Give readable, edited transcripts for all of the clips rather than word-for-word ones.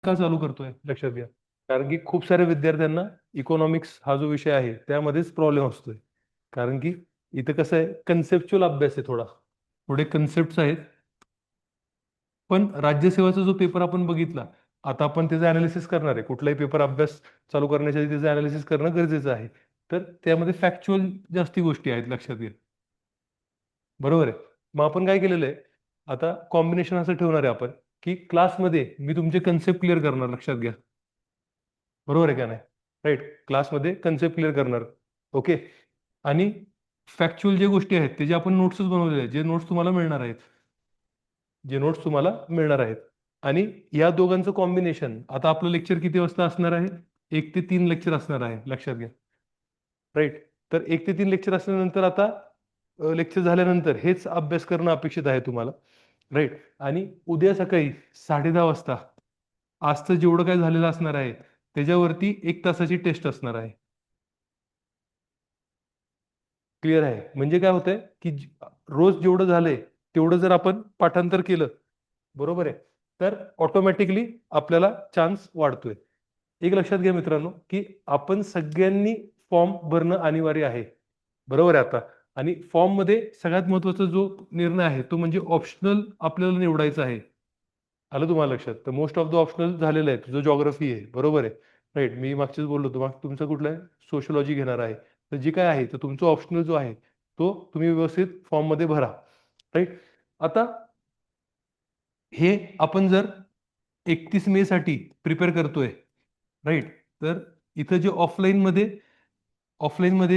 का चालू करतोय लक्षात घ्या. कारण की खूप साऱ्या विद्यार्थ्यांना इकॉनॉमिक्स हा जो विषय आहे त्यामध्येच प्रॉब्लेम असतोय. कारण की इथं कसं आहे, कन्सेप्च्युअल अभ्यास आहे थोडा, थोडे कन्सेप्ट आहेत. पण राज्यसेवाचा जो पेपर आपण बघितला, आता आपण त्याचं अनालिसिस करणार आहे. कुठलाही पेपर अभ्यास चालू करण्याच्या आधी त्याचं अनालिसिस करणं गरजेचं आहे. तर त्यामध्ये फॅक्च्युअल जास्ती गोष्टी आहेत लक्षात घ्या. बरोबर आहे. मग आपण काय केलेलं आहे, आता कॉम्बिनेशन असं ठेवणार आहे आपण, की क्लासमध्ये मी तुमचे कन्सेप्ट क्लिअर करणार लक्षात घ्या. बरोबर आहे का नाही? राईट. क्लासमध्ये कन्सेप्ट क्लिअर करणार. ओके. आणि फॅक्च्युअल जे गोष्टी आहेत ते जे आपण नोट्सच बनवलेले आहेत, जे नोट्स तुम्हाला मिळणार आहेत, जे नोट्स तुम्हाला मिळणार आहेत. आणि या दोघांचं कॉम्बिनेशन, आता आपलं लेक्चर किती वाजता असणार आहे? 1 ते 3 लेक्चर असणार आहे लक्षात घ्या. राईट. तर 1 ते 3 लेक्चर असल्यानंतर आता लेक्चर झाल्यानंतर हेच अभ्यास करणं अपेक्षित आहे तुम्हाला. राईट. आणि उद्या सकाळी 10:30 वाजता आजचं जेवढं काय झालेलं असणार आहे त्याच्यावरती 1 तासाची टेस्ट असणार आहे. क्लिअर आहे. म्हणजे काय होतंय, की रोज जेवढं झालंय तेवढं जर आपण पाठांतर केलं, बरोबर आहे, तर ऑटोमॅटिकली आपल्याला चान्स वाढतोय. एक लक्षात घ्या मित्रांनो, की आपण सगळ्यांनी फॉर्म भरणं अनिवार्य आहे. बरोबर आहे आता. आणि फॉर्ममध्ये सगळ्यात महत्त्वाचा जो निर्णय आहे तो म्हणजे ऑप्शनल आपल्याला निवडायचा आहे. आलं तुम्हाला लक्षात? तर मोस्ट ऑफ द ऑप्शनल झालेलं आहे. जो जिओग्राफी आहे, बरोबर आहे. राईट. मी मागचेच बोललो होतो. मग तुमचं कुठलं आहे? सोशिओलॉजी घेणार आहे. तर जे काय आहे, तर तुमचं ऑप्शनल जो आहे, तो तुम्ही व्यवस्थित फॉर्ममध्ये भरा. राईट. आता हे आपण जर 31 मे साठी प्रिपेअर करतोय, राईट. तर इथं जे ऑफलाईनमध्ये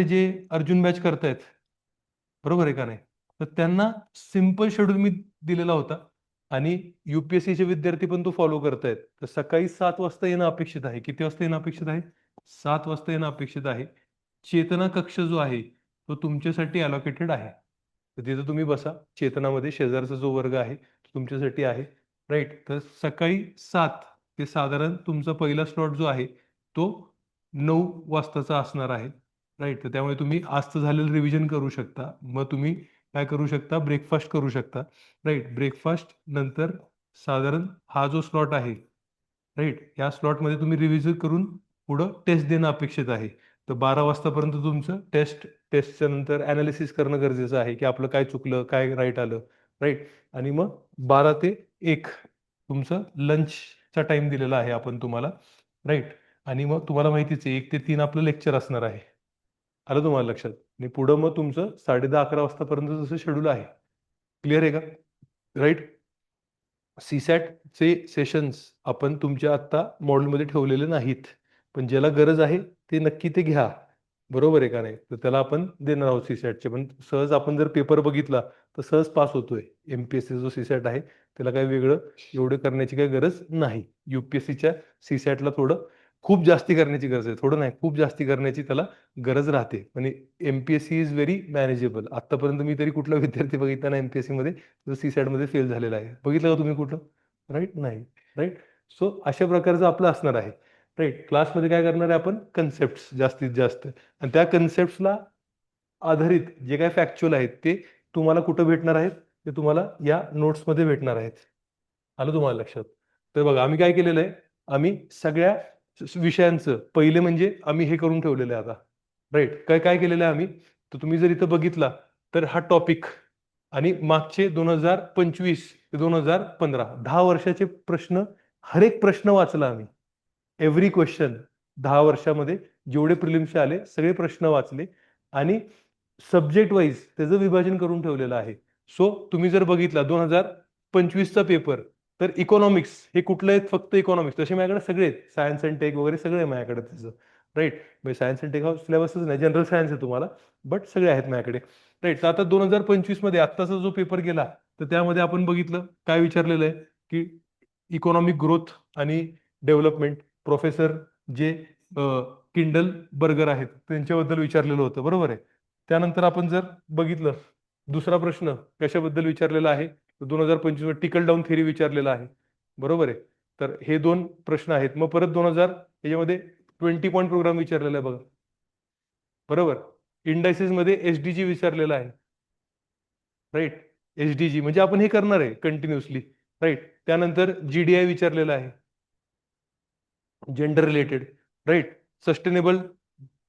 जे अर्जुन बॅच करतायत, बरोबर आहे का नाही? तर त्यांना सिंपल शेड्यूल मी दिलेला होता आणि चे विद्यार्थी पण तो फॉलो करतायत. तर सकाळी 7 वाजता येणं अपेक्षित आहे. किती वाजता येणं अपेक्षित आहे? 7 वाजता येणं अपेक्षित आहे. चेतना कक्ष जो आहे, तो तुमच्यासाठी अलोकेटेड आहे. तर तिथं तुम्ही बसा. चेतनामध्ये शेजारचा जो वर्ग आहे, तो तुमच्यासाठी आहे. राईट. तर सकाळी 7 ते साधारण तुमचा पहिला स्लॉट जो आहे, तो 9 वाजताचा असणार आहे. राईट. तर त्यामुळे तुम्ही आजचं झालेलं रिव्हिजन करू शकता. मग तुम्ही काय करू शकता? ब्रेकफास्ट करू शकता. राईट. ब्रेकफास्ट नंतर साधारण हा जो स्लॉट आहे, राईट, या स्लॉटमध्ये तुम्ही रिव्हिजन करून पुढं टेस्ट देणं अपेक्षित आहे. तर 12 वाजतापर्यंत तुमचं टेस्टच्या नंतर अनालिसिस करणं गरजेचं आहे, की आपलं काय चुकलं, काय राईट आलं, राईट. आणि मग 12 ते 1 तुमचं लंचचा टाईम दिलेला आहे आपण तुम्हाला, राईट. आणि मग तुम्हाला माहितीच आहे 1 ते 3 आपलं लेक्चर असणार आहे. आलं तुम्हाला लक्षात? आणि पुढं मग तुमचं 10:30-11 वाजतापर्यंत जसं शेड्यूल आहे. क्लिअर आहे का? राईट. चे सेशन्स आपण तुमच्या आत्ता मॉड्यूलमध्ये ठेवलेले नाहीत. पण ज्याला गरज आहे ते नक्की ते घ्या. बरोबर आहे का नाही? तर त्याला आपण देणार आहोत सीसॅटचे. पण सहज आपण जर पेपर बघितला तर सहज पास होतोय. जो सीसॅट आहे त्याला काही वेगळं एवढं करण्याची काही गरज नाही. यूपीएससीच्या सीसॅटला थोडं खूप जास्ती करण्याची गरज आहे. थोडं नाही, खूप जास्ती करण्याची त्याला गरज राहते. आणि एम-पी-एस-सी इज व्हेरी मॅनेजेबल. आत्तापर्यंत मी तरी कुठला विद्यार्थी बघितला नाही एम-पी-एस-सीमध्ये जो सी-सॅटमध्ये फेल झालेला आहे. बघितलं का तुम्ही कुठं? राईट? नाही. राईट? सो अशा प्रकारचं आपलं असणार आहे. राईट? क्लासमध्ये काय करणार आहे आपण? कन्सेप्ट्स जास्तीत जास्त आणि त्या कन्सेप्ट्सला आधारित जे काही फॅक्च्युअल आहेत ते तुम्हाला कुठं भेटणार आहेत? ते तुम्हाला या नोट्समध्ये भेटणार आहेत. आलं तुम्हाला लक्षात? तर बघा आम्ही काय केलेलं आहे, आम्ही सगळ्या विषयांचं पहिले म्हणजे आम्ही हे करून ठेवलेलं आहे आता. राईट. काय काय केलेलं आहे आम्ही? तर तुम्ही जर इथं बघितला तर हा टॉपिक आणि मागचे 2025 ते 2015 10 वर्षाचे प्रश्न, हर एक प्रश्न वाचला आम्ही. एव्हरी क्वेश्चन 10 वर्षामध्ये जेवढे प्रिलिम्सचे आले सगळे प्रश्न वाचले आणि सब्जेक्ट वाईज त्याचं विभाजन करून ठेवलेलं आहे. सो तुम्ही जर बघितला 2025 चा पेपर, तर इकॉनॉमिक्स हे कुठले आहेत? फक्त इकॉनॉमिक्स. तसे माझ्याकडे सगळे आहेत. सायन्स अँड टेक वगैरे सगळे आहे माझ्याकडे त्याचं. राईट. म्हणजे सायन्स अँड टेक हा सिलेबसच नाही, जनरल सायन्स आहे तुम्हाला, बट सगळे आहेत माझ्याकडे. राईट. तर आता 2025 मध्ये आत्ताचा जो पेपर गेला, तर त्यामध्ये आपण बघितलं काय विचारलेलं आहे, की इकॉनॉमिक ग्रोथ आणि development professor J Kindle burger आहेत त्यांच्याबद्दल विचारलेलं होतं. बरोबर आहे. त्यानंतर आपण जर बघितलं दुसरा प्रश्न कशाबद्दल विचारलेला आहे, 2025 मध्ये टिकल डाऊन थिअरी विचारलेला आहे. बरोबर आहे. तर हे 2 प्रश्न आहेत. मग परत 2000 याच्यामध्ये 20 पॉईंट प्रोग्राम विचारलेला आहे बघा. बरोबर. इंडायसिस मध्ये एसडीजी विचारलेला आहे. राईट. एसडीजी म्हणजे आपण हे करणार आहे कंटिन्युअसली. राईट. त्यानंतर जीडीआय विचारलेला आहे. Gender related, right. Sustainable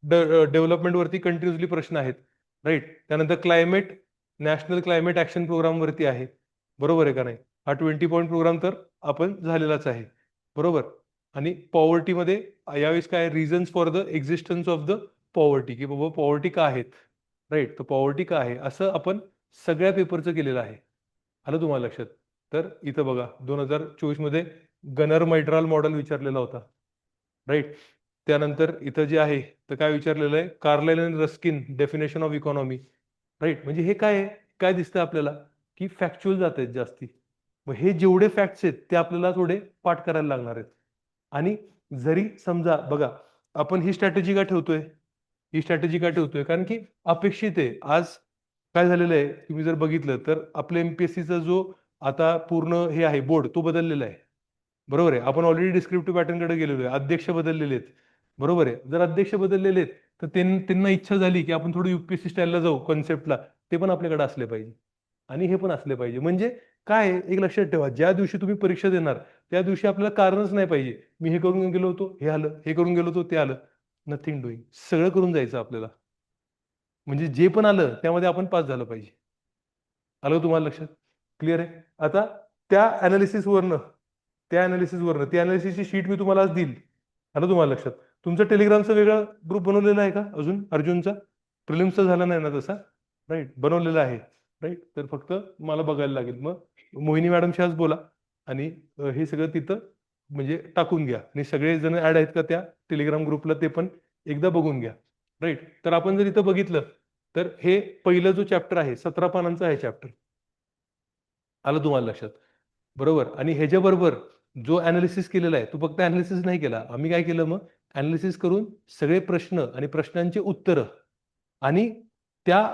development वरती कंटिन्युअसली प्रश्न आहेत, राईट. त्यानंतर climate, national climate action programme वरती आहे, बरोबर आहे का नाही. हा 20 पॉईंट प्रोग्राम तर आपण झालेलाच आहे, बरोबर. आणि पॉवर्टीमध्ये यावेळेस काय reasons for the existence of the poverty, की बाबा पॉवर्टी का आहेत, राईट. तर पॉवर्टी का आहे असं आपण सगळ्या पेपरचं केलेलं आहे. आलं तुम्हाला लक्षात. तर इथं बघा 2024 मध्ये गनर मैड्राल मॉडेल विचारलेला होता, राईट. त्यानंतर इथं जे आहे तर काय विचारलेलं आहे, कार्लाइल आणि Ruskin definition of economy, right. म्हणजे हे काय आहे, काय दिसतं आपल्याला की फॅक्च्युअल जात आहेत जास्ती. मग हे जेवढे फॅक्ट्स आहेत ते आपल्याला थोडे पाठ करायला लागणार आहेत. आणि जरी समजा बघा आपण ही स्ट्रॅटेजी का ठेवतोय, ही स्ट्रॅटेजी का ठेवतोय, कारण की अपेक्षित आहे. आज काय झालेलं आहे तुम्ही जर बघितलं तर आपल्या एमपीएससीचा जो आता पूर्ण हे आहे बोर्ड तो बदललेला आहे, बरोबर आहे. आपण ऑलरेडी डिस्क्रिप्टिव्ह पॅटर्नकडे गेलेलो आहे, अध्यक्ष बदललेले आहेत, बरोबर आहे. जर अध्यक्ष बदललेले आहेत तर त्यांना इच्छा झाली की आपण थोडं युपीएससी स्टाईलला जाऊ कॉन्सेप्टला, ते पण आपल्याकडे असले पाहिजे आणि हे पण असले पाहिजे. म्हणजे काय आहे, एक लक्षात ठेवा, ज्या दिवशी तुम्ही परीक्षा देणार त्या दिवशी आपल्याला कारणच नाही पाहिजे, मी हे करून गेलो होतो हे आलं, हे करून गेलो होतो ते आलं. नथिंग डुईंग, सगळं करून जायचं आपल्याला. म्हणजे जे पण आलं त्यामध्ये आपण पास झालं पाहिजे. आलं का तुम्हाला लक्षात? क्लिअर आहे. आता त्या अनालिसिसवरनं त्या अनालिसिसवरनं ती अनालिसिसची शीट मी तुम्हाला आज देईल. आलं तुम्हाला लक्षात? तुमचं टेलिग्रामचा वेगळा ग्रुप बनवलेला आहे का अजून अर्जुनचा? प्रिलिम्सचा झाला नाही ना तसा, राईट. बनवलेला आहे, राईट. तर फक्त मला बघायला लागेल. मग मोहिनी मॅडमशी आज बोला आणि हे सगळं तिथं म्हणजे टाकून घ्या आणि सगळे जण ऍड आहेत का त्या टेलिग्राम ग्रुपला ते पण एकदा बघून घ्या, राईट. तर आपण जर इथं बघितलं तर हे पहिलं जो चॅप्टर आहे 17 पानांचा आहे चॅप्टर. आलं तुम्हाला लक्षात, बरोबर. आणि ह्याच्याबरोबर जो अनालिसिस केलेला आहे तो फक्त अनालिसिस नाही केला आम्ही, काय केलं मग अनालिसिस करून सगळे प्रश्न आणि प्रश्नांची उत्तरं आणि त्या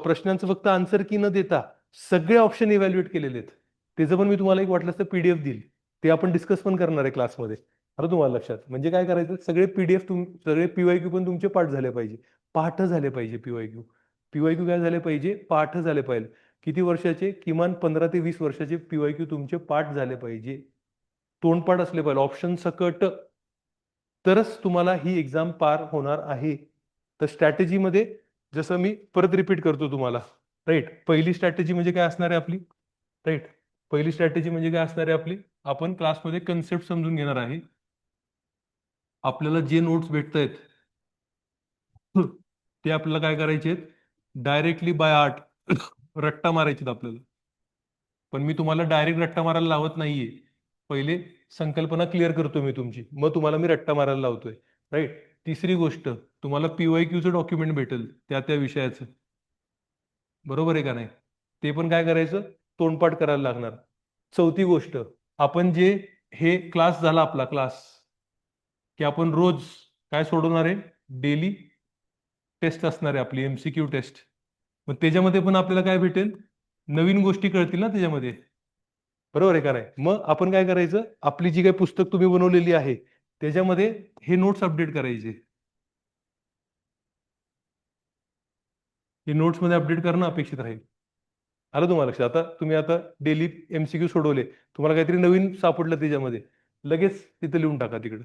प्रश्नांचं फक्त आन्सर की न देता सगळे ऑप्शन इव्हॅल्युएट केलेले आहेत. त्याचं पण मी तुम्हाला एक वाटलं तर पीडीएफ देईल, ते आपण डिस्कस पण करणार आहे क्लासमध्ये. आलं तुम्हाला लक्षात. म्हणजे काय करायचं, सगळे पीडीएफ सगळे पीवायक्यू पण तुमचे पाठ झाले पाहिजे, पाठ झाले पाहिजे. पीवायक्यू पीवायक्यू काय झाले पाहिजे, पाठ झाले पाहिजे. किती वर्षाचे, किमान 15 ते 20 वर्षाचे पीवायक्यू तुमचे पाठ झाले पाहिजे, तोंडपाठ असले पाहिजे ऑप्शन सकट, तरच तुम्हाला ही एक्झाम पार होणार आहे. तर स्ट्रॅटेजीमध्ये जसं मी परत रिपीट करतो तुम्हाला, राईट. पहिली स्ट्रॅटेजी म्हणजे काय असणार आहे आपली, राईट. पहिली स्ट्रॅटेजी म्हणजे काय असणार आहे आपली, आपण क्लासमध्ये कन्सेप्ट समजून घेणार आहे. आपल्याला जे नोट्स भेटत आहेत ते आपल्याला काय करायचे, डायरेक्टली बाय आर्ट रट्टा मारायचे आपल्याला. पण मी तुम्हाला डायरेक्ट रट्टा मारायला लावत नाहीये. पहिले संकल्पना क्लिअर करतो मी तुमची, मग तुम्हाला मी रट्टा मारायला लावतोय, राईट. तिसरी गोष्ट, तुम्हाला पीवायक्यूचं डॉक्युमेंट भेटेल त्या त्या विषयाचं, बरोबर आहे का नाही. ते पण काय करायचं, तोंडपाठ करायला लागणार. चौथी गोष्ट, आपण जे हे क्लास झाला आपला क्लास, की आपण रोज काय सोडवणार आहे, डेली टेस्ट असणार आहे आपली एमसीक्यू टेस्ट. मग त्याच्यामध्ये पण आपल्याला काय भेटेल, नवीन गोष्टी कळतील ना त्याच्यामध्ये, बरोबर आहे का नाही. मग आपण काय करायचं, आपली जी काही पुस्तक तुम्ही बनवलेली आहे त्याच्यामध्ये हे नोट्स अपडेट करायचे. हे नोट्स मध्ये अपडेट करणं अपेक्षित राहील. आलं तुम्हाला लक्षात. आता तुम्ही आता डेली एमसीक्यू सोडवले, तुम्हाला काहीतरी नवीन सापडलं त्याच्यामध्ये, लगेच तिथं लिहून टाका तिकडं.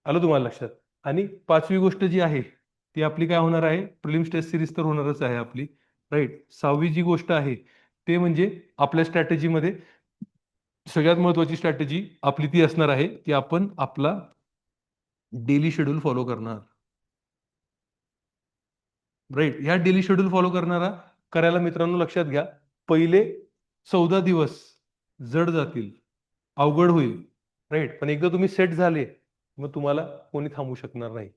आलं तुम्हाला लक्षात. आणि पाचवी गोष्ट जी आहे ती आपली काय होणार आहे, प्रिलिम्स टेस्ट सिरीज तर होणारच आहे आपली, राईट. सहावी जी गोष्ट आहे ते म्हणजे आपल्या स्ट्रॅटेजीमध्ये सगळ्यात महत्वाची स्ट्रॅटेजी आपली ती असणार आहे की आपण आपला डेली शेड्यूल फॉलो करणार, राईट. ह्या डेली शेड्यूल फॉलो करायला मित्रांनो लक्षात घ्या, पहिले 14 दिवस जड जातील, अवघड होईल, राईट. पण एकदा तुम्ही सेट झाले मग तुम्हाला कोणी थांबू शकणार नाही.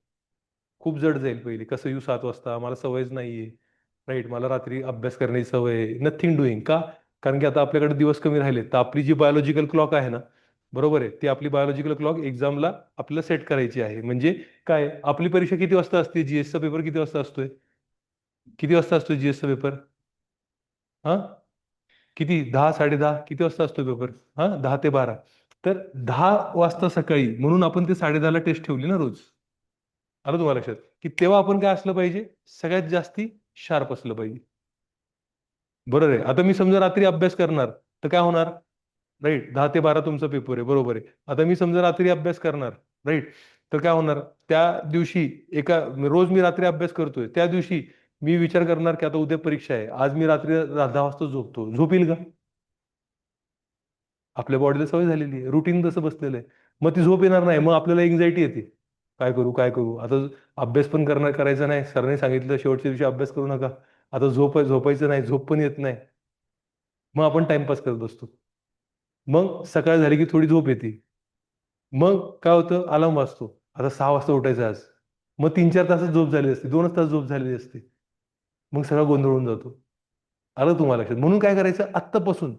खूप जड जाईल पहिले, कसं येऊ 7 वाजता, मला सवयच नाहीये, राईट. मला रात्री अभ्यास करण्याची सवय आहे, नथिंग डुईंग का, कारण की आता आपल्याकडे दिवस कमी राहिले, तर आपली जी बायोलॉजिकल क्लॉक आहे ना, बरोबर आहे, ती आपली बायोलॉजिकल क्लॉक एक्झामला आपल्याला सेट करायची आहे. म्हणजे काय, आपली परीक्षा किती वाजता असते, जीएसचा पेपर किती वाजता असतोय, किती वाजता असतो जीएसचा पेपर, हा किती, 10 साडे 10, किती वाजता असतो पेपर, हा 10 ते 12. तर 10 वाजता सकाळी, म्हणून आपण ते 10:30ला टेस्ट ठेवली ना रोज. आलं तुम्हाला लक्षात, की तेव्हा आपण काय असलं पाहिजे, सगळ्यात जास्ती शार्प असलं पाहिजे, बरोबर आहे. आता मी समजा रात्री अभ्यास करणार तर काय होणार, राईट, 10 ते 12 तुमचा पेपर आहे, बरोबर आहे. आता मी समजा रात्री अभ्यास करणार, राईट, तर काय होणार त्या दिवशी, एका रोज मी रात्री अभ्यास करतोय, त्या दिवशी मी विचार करणार की आता उद्या परीक्षा आहे, आज मी रात्री 10 वाजता झोपतो, झोप येईल का? आपल्या बॉडीला सवय झालेली आहे, रुटीन तसं बसलेलं आहे. मग ती झोप येणार नाही, मग आपल्याला एन्झायटी येते. काय करू काय करू, आता अभ्यास पण करायचा नाही, सरांनी सांगितलं शेवटच्या दिवशी अभ्यास करू नका, आता झोपायचं नाही, झोप पण येत नाही. मग आपण टाइमपास करत बसतो. मग सकाळ झाली की थोडी झोप येते. मग काय होतं, अलार्म वाजतो, आता 6 वाजता उठायचं आज. मग 3-4 तासच झोप झाली असते, 2च तास झोप झालेली असते. मग सगळा गोंधळून जातो. आलं तुम्हाला लक्षात? म्हणून काय करायचं, आत्तापासून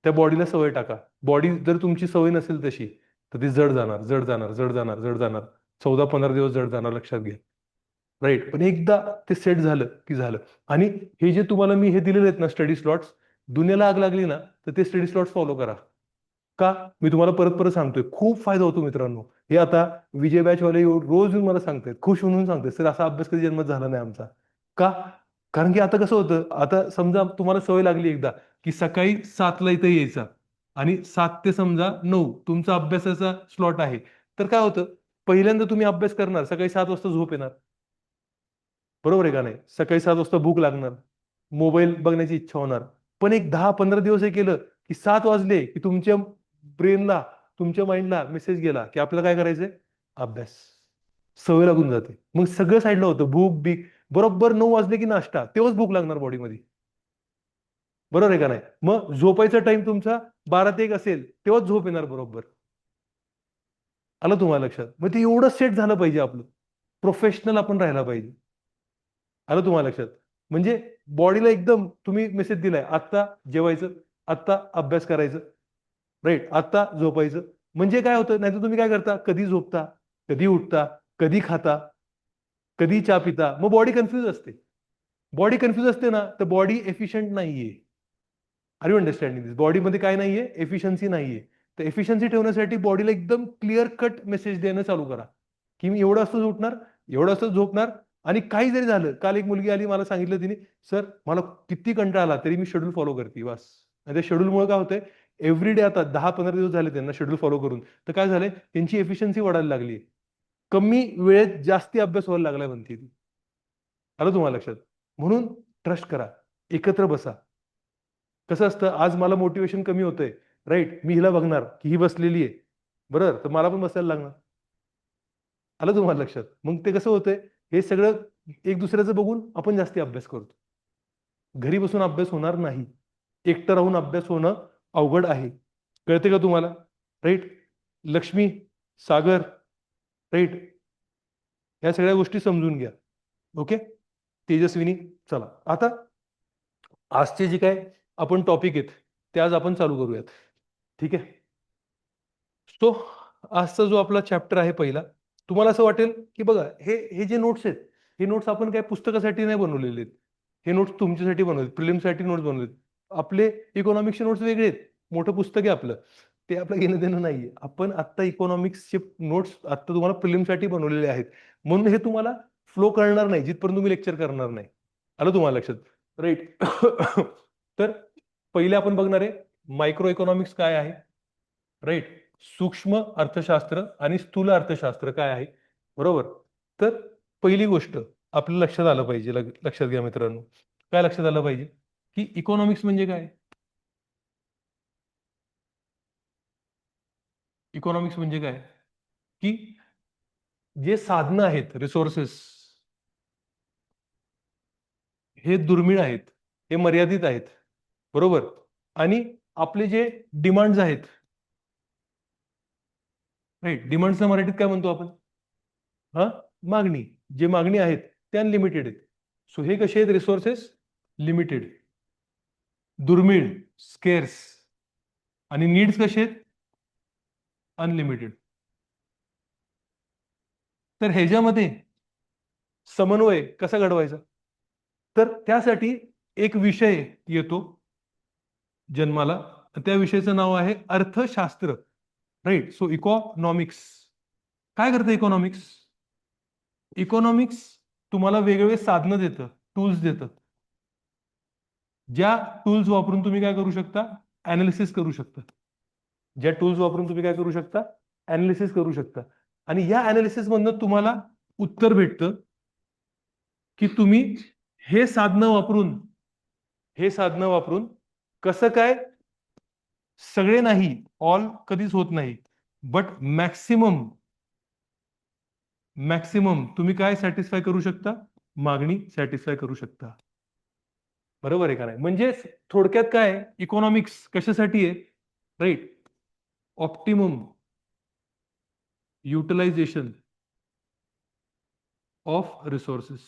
त्या बॉडीला सवय टाका. बॉडी जर तुमची सवय नसेल तशी, तर ती जड जाणार, जड जाणार, जड जाणार, जड जाणार. 14-15 दिवस जड जाणार, लक्षात घ्या. राईट. पण एकदा ते सेट झालं की झालं. आणि हे जे तुम्हाला मी हे दिलेले आहेत ना स्टडी स्लॉट्स, दुनियाला आग लागली ना, तर ते स्टडी स्लॉट्स फॉलो करा. का? मी तुम्हाला परत परत सांगतोय, खूप फायदा होतो मित्रांनो. हे आता विजय बॅचवाले रोज येऊन मला सांगतायत, खुश होऊन सांगतायत, सर असा अभ्यास कधी जन्मात झाला नाही आमचा. का? कारण की आता कसं होतं, आता समजा तुम्हाला सवय लागली एकदा, की सकाळी 7ला इथं यायचा आणि 7 ते समजा 9 तुमचा अभ्यासाचा स्लॉट आहे. तर काय होतं, पहिल्यांदा तुम्ही अभ्यास करणार, सकाळी 7 वाजता झोप येणार. बरोबर आहे का नाही? सकाळी 7 वाजता भूक लागणार. मोबाईल बघण्याची इच्छा होणार. पण एक 10-15 दिवस हे केलं, की 7 वाजले, की तुमच्या ब्रेनला, तुमच्या माइंडला मेसेज गेला, की आपल्याला काय करायचंय? अभ्यास. सवय लागून जाते. मग सगळं साईडला होतं. भूक-बीक. बरोबर 9 वाजले की नाश्ता. तेव्हाच भूक लागणार बॉडीमध्ये. बरोबर आहे का नाही? मग झोपायचा टाईम तुमचा 12 ते 1 असेल, तेव्हाच झोप येणार बरोबर. आलं तुम्हाला लक्षात? मग ते एवढं सेट झालं पाहिजे आपलं. प्रोफेशनल आपण राहायला पाहिजे. आलं तुम्हाला लक्षात? म्हणजे बॉडीला एकदम तुम्ही मेसेज दिलाय, आत्ता जेवायचं, आत्ता अभ्यास करायचं, राईट, आत्ता झोपायचं. म्हणजे काय होतं, नाहीतर तुम्ही काय करता, कधी झोपता, कधी उठता, कधी खाता, कधी चहा पिता. मग बॉडी कन्फ्यूज असते. बॉडी कन्फ्यूज असते ना, तर बॉडी एफिशियंट नाहीये. आर यू अंडरस्टँडिंग दिस? बॉडीमध्ये काय नाहीये? एफिशियन्सी नाहीये. तर एफिशियन्सी ठेवण्यासाठी बॉडीला एकदम क्लिअर कट मेसेज देणं चालू करा, की मी एवढं वाजता उठणार, एवढं वाजता झोपणार. आणि काही जरी झालं, काल एक मुलगी आली, मला सांगितलं तिने, सर मला किती कंटाळा आला तरी मी शेड्यूल फॉलो करते बस. आणि त्या शेड्यूलमुळे काय होतंय, एव्हरी डे आता 10-15 दिवस झाले त्यांना शेड्यूल फॉलो करून. तर काय झालंय, त्यांची एफिशियन्सी वाढायला लागली. कमी वेळेत जास्ती अभ्यास व्हायला लागलाय म्हणते ती. आलं तुम्हाला लक्षात? म्हणून ट्रस्ट करा, एकत्र बसा. कसं असतं, आज मला मोटिवेशन कमी होतंय, राईट, मी हिला बघणार की ही बसलेली आहे, बरोबर, तर मला पण बसायला लागणार. आलं तुम्हाला लक्षात? मग ते कसं होतंय, हे सगळं एक दुसऱ्याचं बघून आपण जास्ती अभ्यास करतो. घरी बसून अभ्यास होणार नाही. एकटं राहून अभ्यास होणं अवघड आहे. कळते का तुम्हाला? राईट. लक्ष्मी, सागर, राईट, ह्या सगळ्या गोष्टी समजून घ्या. ओके. तेजस्विनी, चला आता आजचे जे काय आपण टॉपिक आहेत, ते आज आपण चालू करूयात. ठीक आहे. सो आजचा जो आपला चॅप्टर आहे पहिला, तुम्हाला असं वाटेल की बघा, हे हे जे नोट्स आहेत, हे नोट्स आपण काय पुस्तकासाठी नाही बनवलेले आहेत. हे नोट्स तुमच्यासाठी बनवलेत, प्रिलिमसाठी नोट्स बनवलेत. आपले इकॉनॉमिक्सचे नोट्स वेगळे आहेत. मोठं पुस्तक आहे आपलं. ते आपलं घेणं देणं नाहीये. आपण आत्ता इकॉनॉमिक्सचे नोट्स आत्ता तुम्हाला प्रिलिमसाठी बनवलेले आहेत. म्हणून हे तुम्हाला फ्लो करणार नाही जिथपर्यंत तुम्ही लेक्चर करणार नाही. आलं तुम्हाला लक्षात? राईट. तर पहिले आपण बघणार आहे मायक्रो इकॉनॉमिक्स काय आहे, राईट, सूक्ष्म अर्थशास्त्र आणि स्थूल अर्थशास्त्र काय आहे, बरोबर. तर पहिली गोष्ट आपल्या लक्षात आलं पाहिजे, लक्षात घ्या मित्रांनो, काय लक्षात आलं पाहिजे, की इकॉनॉमिक्स म्हणजे काय. इकॉनॉमिक्स म्हणजे काय, की जे साधनं आहेत, रिसोर्सेस, हे दुर्मिळ आहेत, हे मर्यादित आहेत, बरोबर. आणि आपले जे डिमांड्स आहेत, राईट, डिमांड्सला मराठीत काय म्हणतो आपण, हा, मागणी. जे मागणी आहेत ते अनलिमिटेड आहेत. सो हे कसे आहेत, रिसोर्सेस लिमिटेड, दुर्मिळ, स्केर्स. आणि नीड्स कसे आहेत, अनलिमिटेड. तर ह्याच्यामध्ये समन्वय कसा घडवायचा, तर त्यासाठी एक विषय येतो जन्माला. त्या विषयाचं नाव आहे अर्थशास्त्र, राईट. So economics. काय करतं इकॉनॉमिक्स? इकॉनॉमिक्स तुम्हाला वेगवेगळे साधनं देतं, टूल्स देतं, ज्या टूल्स वापरून तुम्ही काय करू शकता, अनालिसिस करू शकता. ज्या टूल्स वापरून तुम्ही काय करू शकता, अनालिसिस करू शकता. आणि या अनालिसिस मधनं तुम्हाला उत्तर भेटतं की तुम्ही हे साधनं वापरून कसं काय, सगळे नाही, ऑल कधीच होत नाही, बट मॅक्सिमम मॅक्सिमम तुम्ही काय सॅटिस्फाय करू शकता, मागणी सॅटिस्फाय करू शकता. बरोबर आहे का नाही? म्हणजे थोडक्यात काय, इकॉनॉमिक्स कशासाठी आहे, right? Optimum utilisation of resources,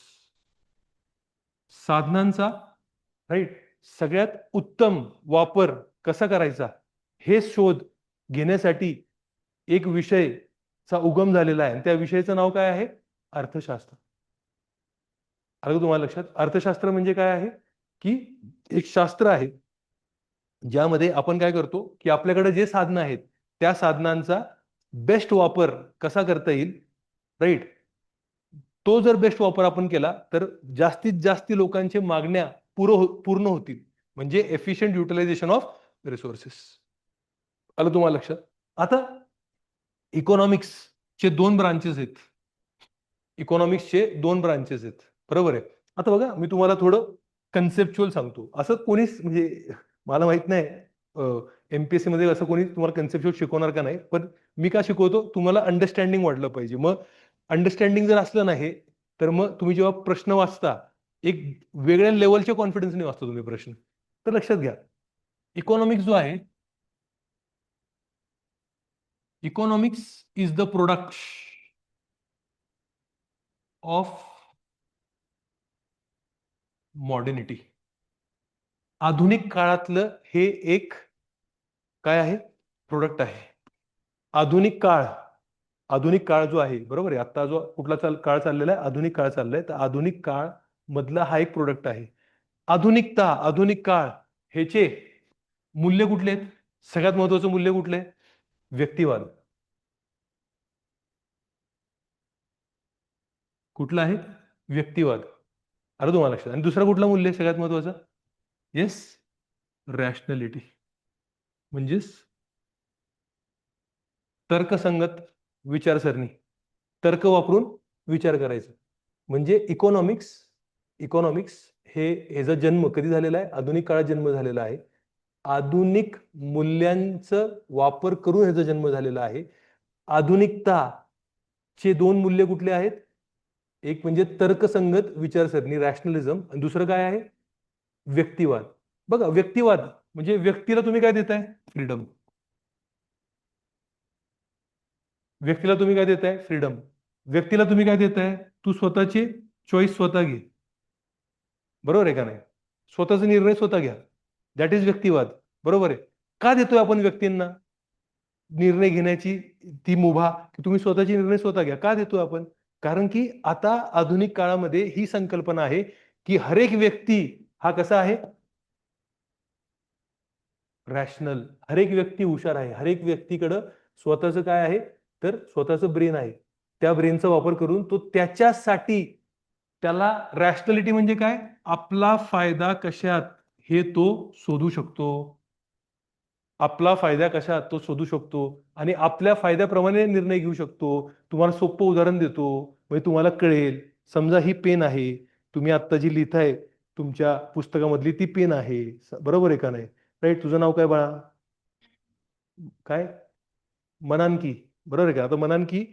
साधनांचा, राईट, सगळ्यात उत्तम वापर कसा करायचा, हे शोध घेण्यासाठी एक विषयचा उगम झालेला आहे. त्या विषयाचं नाव काय आहे, अर्थशास्त्र. आलं का तुम्हाला लक्षात? अर्थशास्त्र म्हणजे काय आहे, की एक शास्त्र आहे ज्यामध्ये आपण काय करतो, की आपल्याकडे जे साधनं आहेत त्या साधनांचा बेस्ट वापर कसा करता येईल, राईट? तो जर बेस्ट वापर आपण केला तर जास्तीत जास्त लोकांच्या मागण्या पूर्ण होतील. म्हणजे एफिशियंट युटिलायझेशन ऑफ रिसोर्सेस. आलं तुम्हाला लक्षात? आता इकॉनॉमिक्सचे दोन ब्रांचेस आहेत. इकॉनॉमिक्सचे दोन ब्रांचेस आहेत. बरोबर आहे. आता बघा, मी तुम्हाला थोडं कन्सेप्च्युअल सांगतो. असं कोणीच म्हणजे मला माहित नाही एमपीएससी मध्ये असं कोणी तुम्हाला कन्सेप्च्युअल शिकवणार का नाही, पण मी का शिकवतो, तुम्हाला अंडरस्टँडिंग वाटलं पाहिजे. मग अंडरस्टँडिंग जर असलं नाही, तर मग तुम्ही जेव्हा प्रश्न वाचता, एक वेगळ्या लेवलच्या कॉन्फिडन्सने वाचता तुम्ही प्रश्न. तर लक्षात घ्या, इकॉनॉमिक्स जो आहे, economics is the product of modernity. आधुनिक काळातलं हे एक काय आहे, प्रोडक्ट आहे. आधुनिक काळ, आधुनिक काळ जो आहे, बरोबर आहे, आता जो कुठला काळ चाललेला आहे, आधुनिक काळ चाललाय, तर आधुनिक काळ मधला हा एक प्रोडक्ट आहे. आधुनिकता, आधुनिक काळ, ह्याचे मूल्य कुठले आहेत, सगळ्यात महत्वाचं मूल्य कुठलं आहे, व्यक्तिवाद. कुठला आहे, व्यक्तिवाद. अरे तुम्हाला लक्षात? आणि दुसरा कुठला मूल्य आहे सगळ्यात महत्वाचा, येस, रॅशनॅलिटी. म्हणजेच तर्कसंगत विचारसरणी, तर्क वापरून विचार करायचं. म्हणजे इकॉनॉमिक्स, इकॉनॉमिक्स हे ह्याचा जन्म कधी झालेला आहे, आधुनिक काळात जन्म झालेला आहे. आधुनिक मूल्यांचा वापर करून ह्याचा जन्म झालेला आहे. आधुनिकताचे दोन मूल्य कुठले आहेत, एक म्हणजे तर्कसंगत विचारसरणी, रॅशनलिझम, आणि दुसरं काय आहे, व्यक्तिवाद. बघा, व्यक्तिवाद म्हणजे व्यक्तीला तुम्ही काय देताय, फ्रीडम. व्यक्तीला तुम्ही काय देताय, फ्रीडम. व्यक्तीला तुम्ही काय देताय, तू स्वतःची चॉईस स्वतः घे. बरोबर आहे का नाही? स्वतःचा निर्णय स्वतः घ्या. दॅट इज व्यक्तिवाद. बरोबर आहे. का देतोय आपण व्यक्तींना निर्णय घेण्याची ती मुभा, की तुम्ही स्वतःचे निर्णय स्वतः घ्या? का देतोय आपण? कारण की आता आधुनिक काळामध्ये ही संकल्पना आहे, की हर एक व्यक्ती हा कसा आहे, रॅशनल. हर एक व्यक्ती हुशार आहे. हर एक व्यक्तीकडं स्वतःचं काय आहे, तर स्वतःचं ब्रेन आहे. त्या ब्रेनचा वापर करून तो त्याच्यासाठी, त्याला रॅशनॅलिटी म्हणजे काय, आपला फायदा कशात हे तो शोधू शकतो. आपला फायदा कशात तो शोधू शकतो आणि आपल्या फायद्याप्रमाणे निर्णय घेऊ शकतो. तुम्हाला सोपं उदाहरण देतो, म्हणजे तुम्हाला कळेल. समजा ही पेन आहे, तुम्ही आत्ता जी लिहिताय तुमच्या पुस्तकामधली ती पेन आहे. बरोबर आहे का नाही? राईट. तुझं नाव काय बाळा? काय? मनानकी. बरोबर आहे का? आता मनानकी,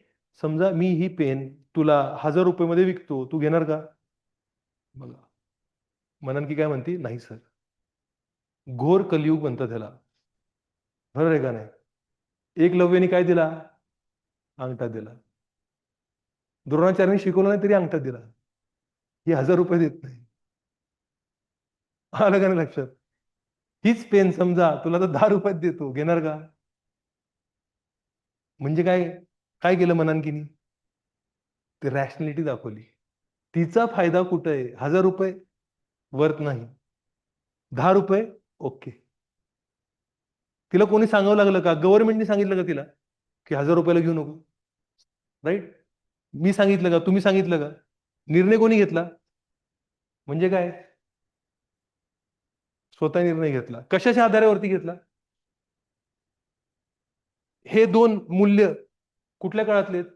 समजा मी ही पेन तुला 1000 रुपये मध्ये विकतो, तू घेणार का? बघा, मनानकी काय म्हणते, नाही सर. घोर कलियुग म्हणतात त्याला. बरोबर आहे का नाही? एकलव्याने काय दिला, अंगठा दिला. द्रोणाचार्याने शिकवलं नाही तरी अंगठा दिला. ही 1000 रुपये देत नाही. आलं का नाही लक्षात? हीच पेन समजा तुला तर 10 रुपयात देतो, घेणार का? म्हणजे काय, काय केलं मनानकीनी, ती रॅशनॅलिटी दाखवली. तिचा फायदा कुठे आहे, 1000 रुपये वर्थ नाही, 10 रुपये ओके. तिला कोणी सांगावं लागलं का, गव्हर्नमेंटने सांगितलं का तिला, की 1000 रुपयाला घेऊ नको? राईट. मी सांगितलं का, तुम्ही सांगितलं का? निर्णय कोणी घेतला, म्हणजे काय, स्वतः निर्णय घेतला. कशाच्या आधारावरती घेतला, हे दोन मूल्य कुठल्या काळातले आहेत?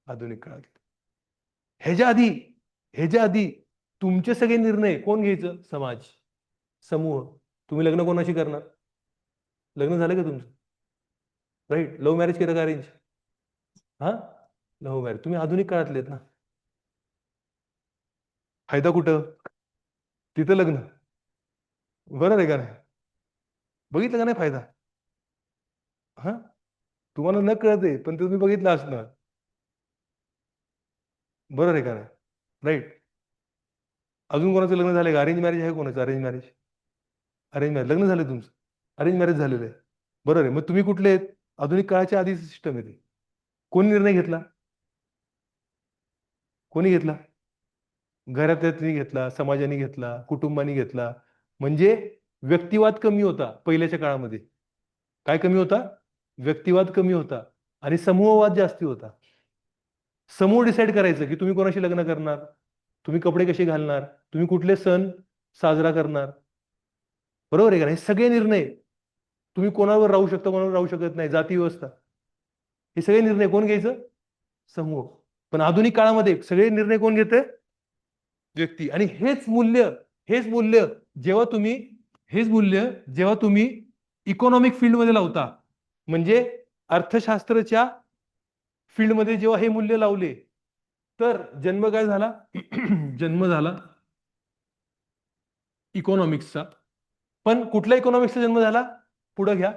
आधुनिक काळातले. ह्याच्या आधी ह्याच्या आधी तुमचे सगळे निर्णय कोण घ्यायचं? समाज, समूह. तुम्ही लग्न कोणाशी करणार? लग्न झालं का तुमचं? राईट. लव्ह मॅरेज केलं का अरेंज? हा, लव्ह मॅरेज. तुम्ही आधुनिक काळातले आहेत ना. फायदा कुठं? तिथं लग्न. बरोबर आहे का नाही? बघितलं का नाही फायदा? हा, तुम्हाला न कळते पण तुम्ही बघितलं असणार. बरोबर आहे का नाही? राईट. अजून कोणाचं लग्न झालंय का? अरेंज मॅरेज आहे कोणाचं? Arrange marriage. अरेंज मॅरेज लग्न झालं तुमचं? अरेंज मॅरेज झालेलं आहे. बरोबर आहे. मग तुम्ही कुठले आहेत? आधुनिक काळाच्या आधीच सिस्टम आहे ते. कोणी निर्णय घेतला? कोणी घेतला? घरातल्यांनी घेतला, समाजाने घेतला, कुटुंबाने घेतला. म्हणजे व्यक्तिवाद कमी होता पहिल्याच्या काळामध्ये. काय कमी होता? व्यक्तिवाद कमी होता आणि समूहवाद जास्ती होता. समूह डिसाईड करायचं की तुम्ही कोणाशी लग्न करणार, तुम्ही कपडे कसे घालणार, तुम्ही कुठले सण साजरा करणार. बरोबर आहे का नाही? सगळे निर्णय तुम्ही कोणावर राहू शकता, कोणावर राहू शकत नाही, जाती व्यवस्था, हे सगळे निर्णय कोण घ्यायचं? समूह. पण आधुनिक काळामध्ये सगळे निर्णय कोण घेते? व्यक्ती. आणि हेच मूल्य जेव्हा तुम्ही हेच मूल्य जेव्हा तुम्ही इकॉनॉमिक फील्डमध्ये लावता, म्हणजे अर्थशास्त्राच्या फील्डमध्ये जेव्हा हे मूल्य लावले, तर जन्म काय झाला? जन्म झाला इकॉनॉमिक्सचा. पण कुठल्या इकॉनॉमिक्सचा जन्म झाला? पुढे घ्या.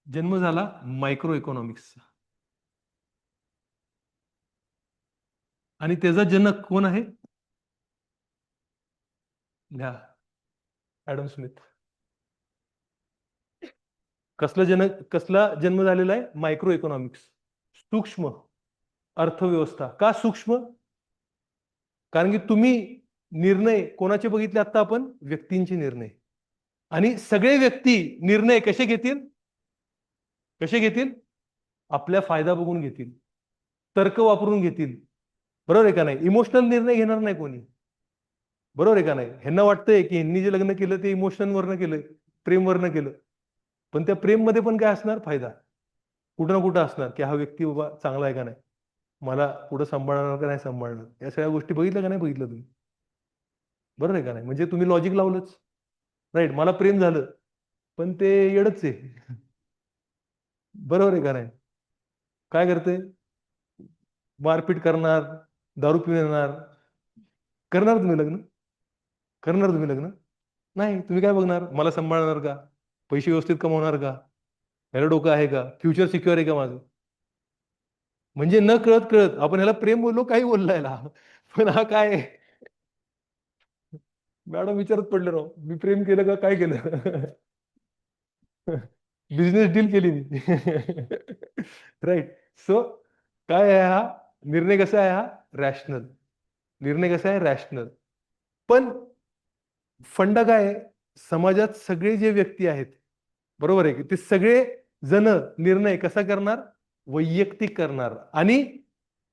जन्म झाला मायक्रो इकॉनॉमिक्सचा. आणि त्याचा जनक कोण आहे? घ्या, ऍडम स्मिथ. कसला जन्म झालेला आहे? मायक्रो इकॉनॉमिक्स, सूक्ष्म अर्थव्यवस्था. का सूक्ष्म? कारण की तुम्ही निर्णय कोणाचे बघितले आता आपण? व्यक्तींचे निर्णय. आणि सगळे व्यक्ती निर्णय कसे घेतील? कसे घेतील? आपल्या फायदा बघून घेतील, तर्क वापरून घेतील. बरोबर आहे का नाही? इमोशनल निर्णय घेणार नाही कोणी. बरोबर आहे का नाही? ह्यांना वाटतंय की ह्यांनी जे लग्न केलं ते इमोशनवरनं केलं, प्रेमवरनं केलं. पण त्या प्रेम मध्ये पण काय असणार? फायदा कुठं ना कुठं असणार, की हा व्यक्ती बाबा चांगला आहे का नाही, मला पुढे सांभाळणार का नाही सांभाळणार, या सगळ्या गोष्टी बघितल्या का नाही बघितलं तुम्ही? बरोबर आहे का नाही? म्हणजे तुम्ही लॉजिक लावलंच. राईट. मला प्रेम झालं पण ते येडच आहे. बरोबर आहे का नाही? काय करते? मारपीट करणार, दारू पिणार. करणार तुम्ही लग्न? करणार तुम्ही लग्न? नाही. तुम्ही काय बघणार? मला सांभाळणार का, पैसे व्यवस्थित कमवणार का, याला डोकं आहे का, फ्युचर सिक्युअर आहे का माझं? म्हणजे न कळत कळत आपण ह्याला प्रेम बोललो, काही बोलला याला, पण हा काय आहे? मॅडम विचारत पडले राव, मी प्रेम केलं का काय केलं? बिझनेस डील केली मी. राईट. सो काय आहे हा निर्णय? कसा आहे हा? रॅशनल निर्णय. कसा आहे? रॅशनल. पण फंडा काय आहे? समाजात सगळे जे व्यक्ती आहेत, बरोबर आहे की, ते सगळे जण निर्णय कसा करणार? वैयक्तिक करणार. आणि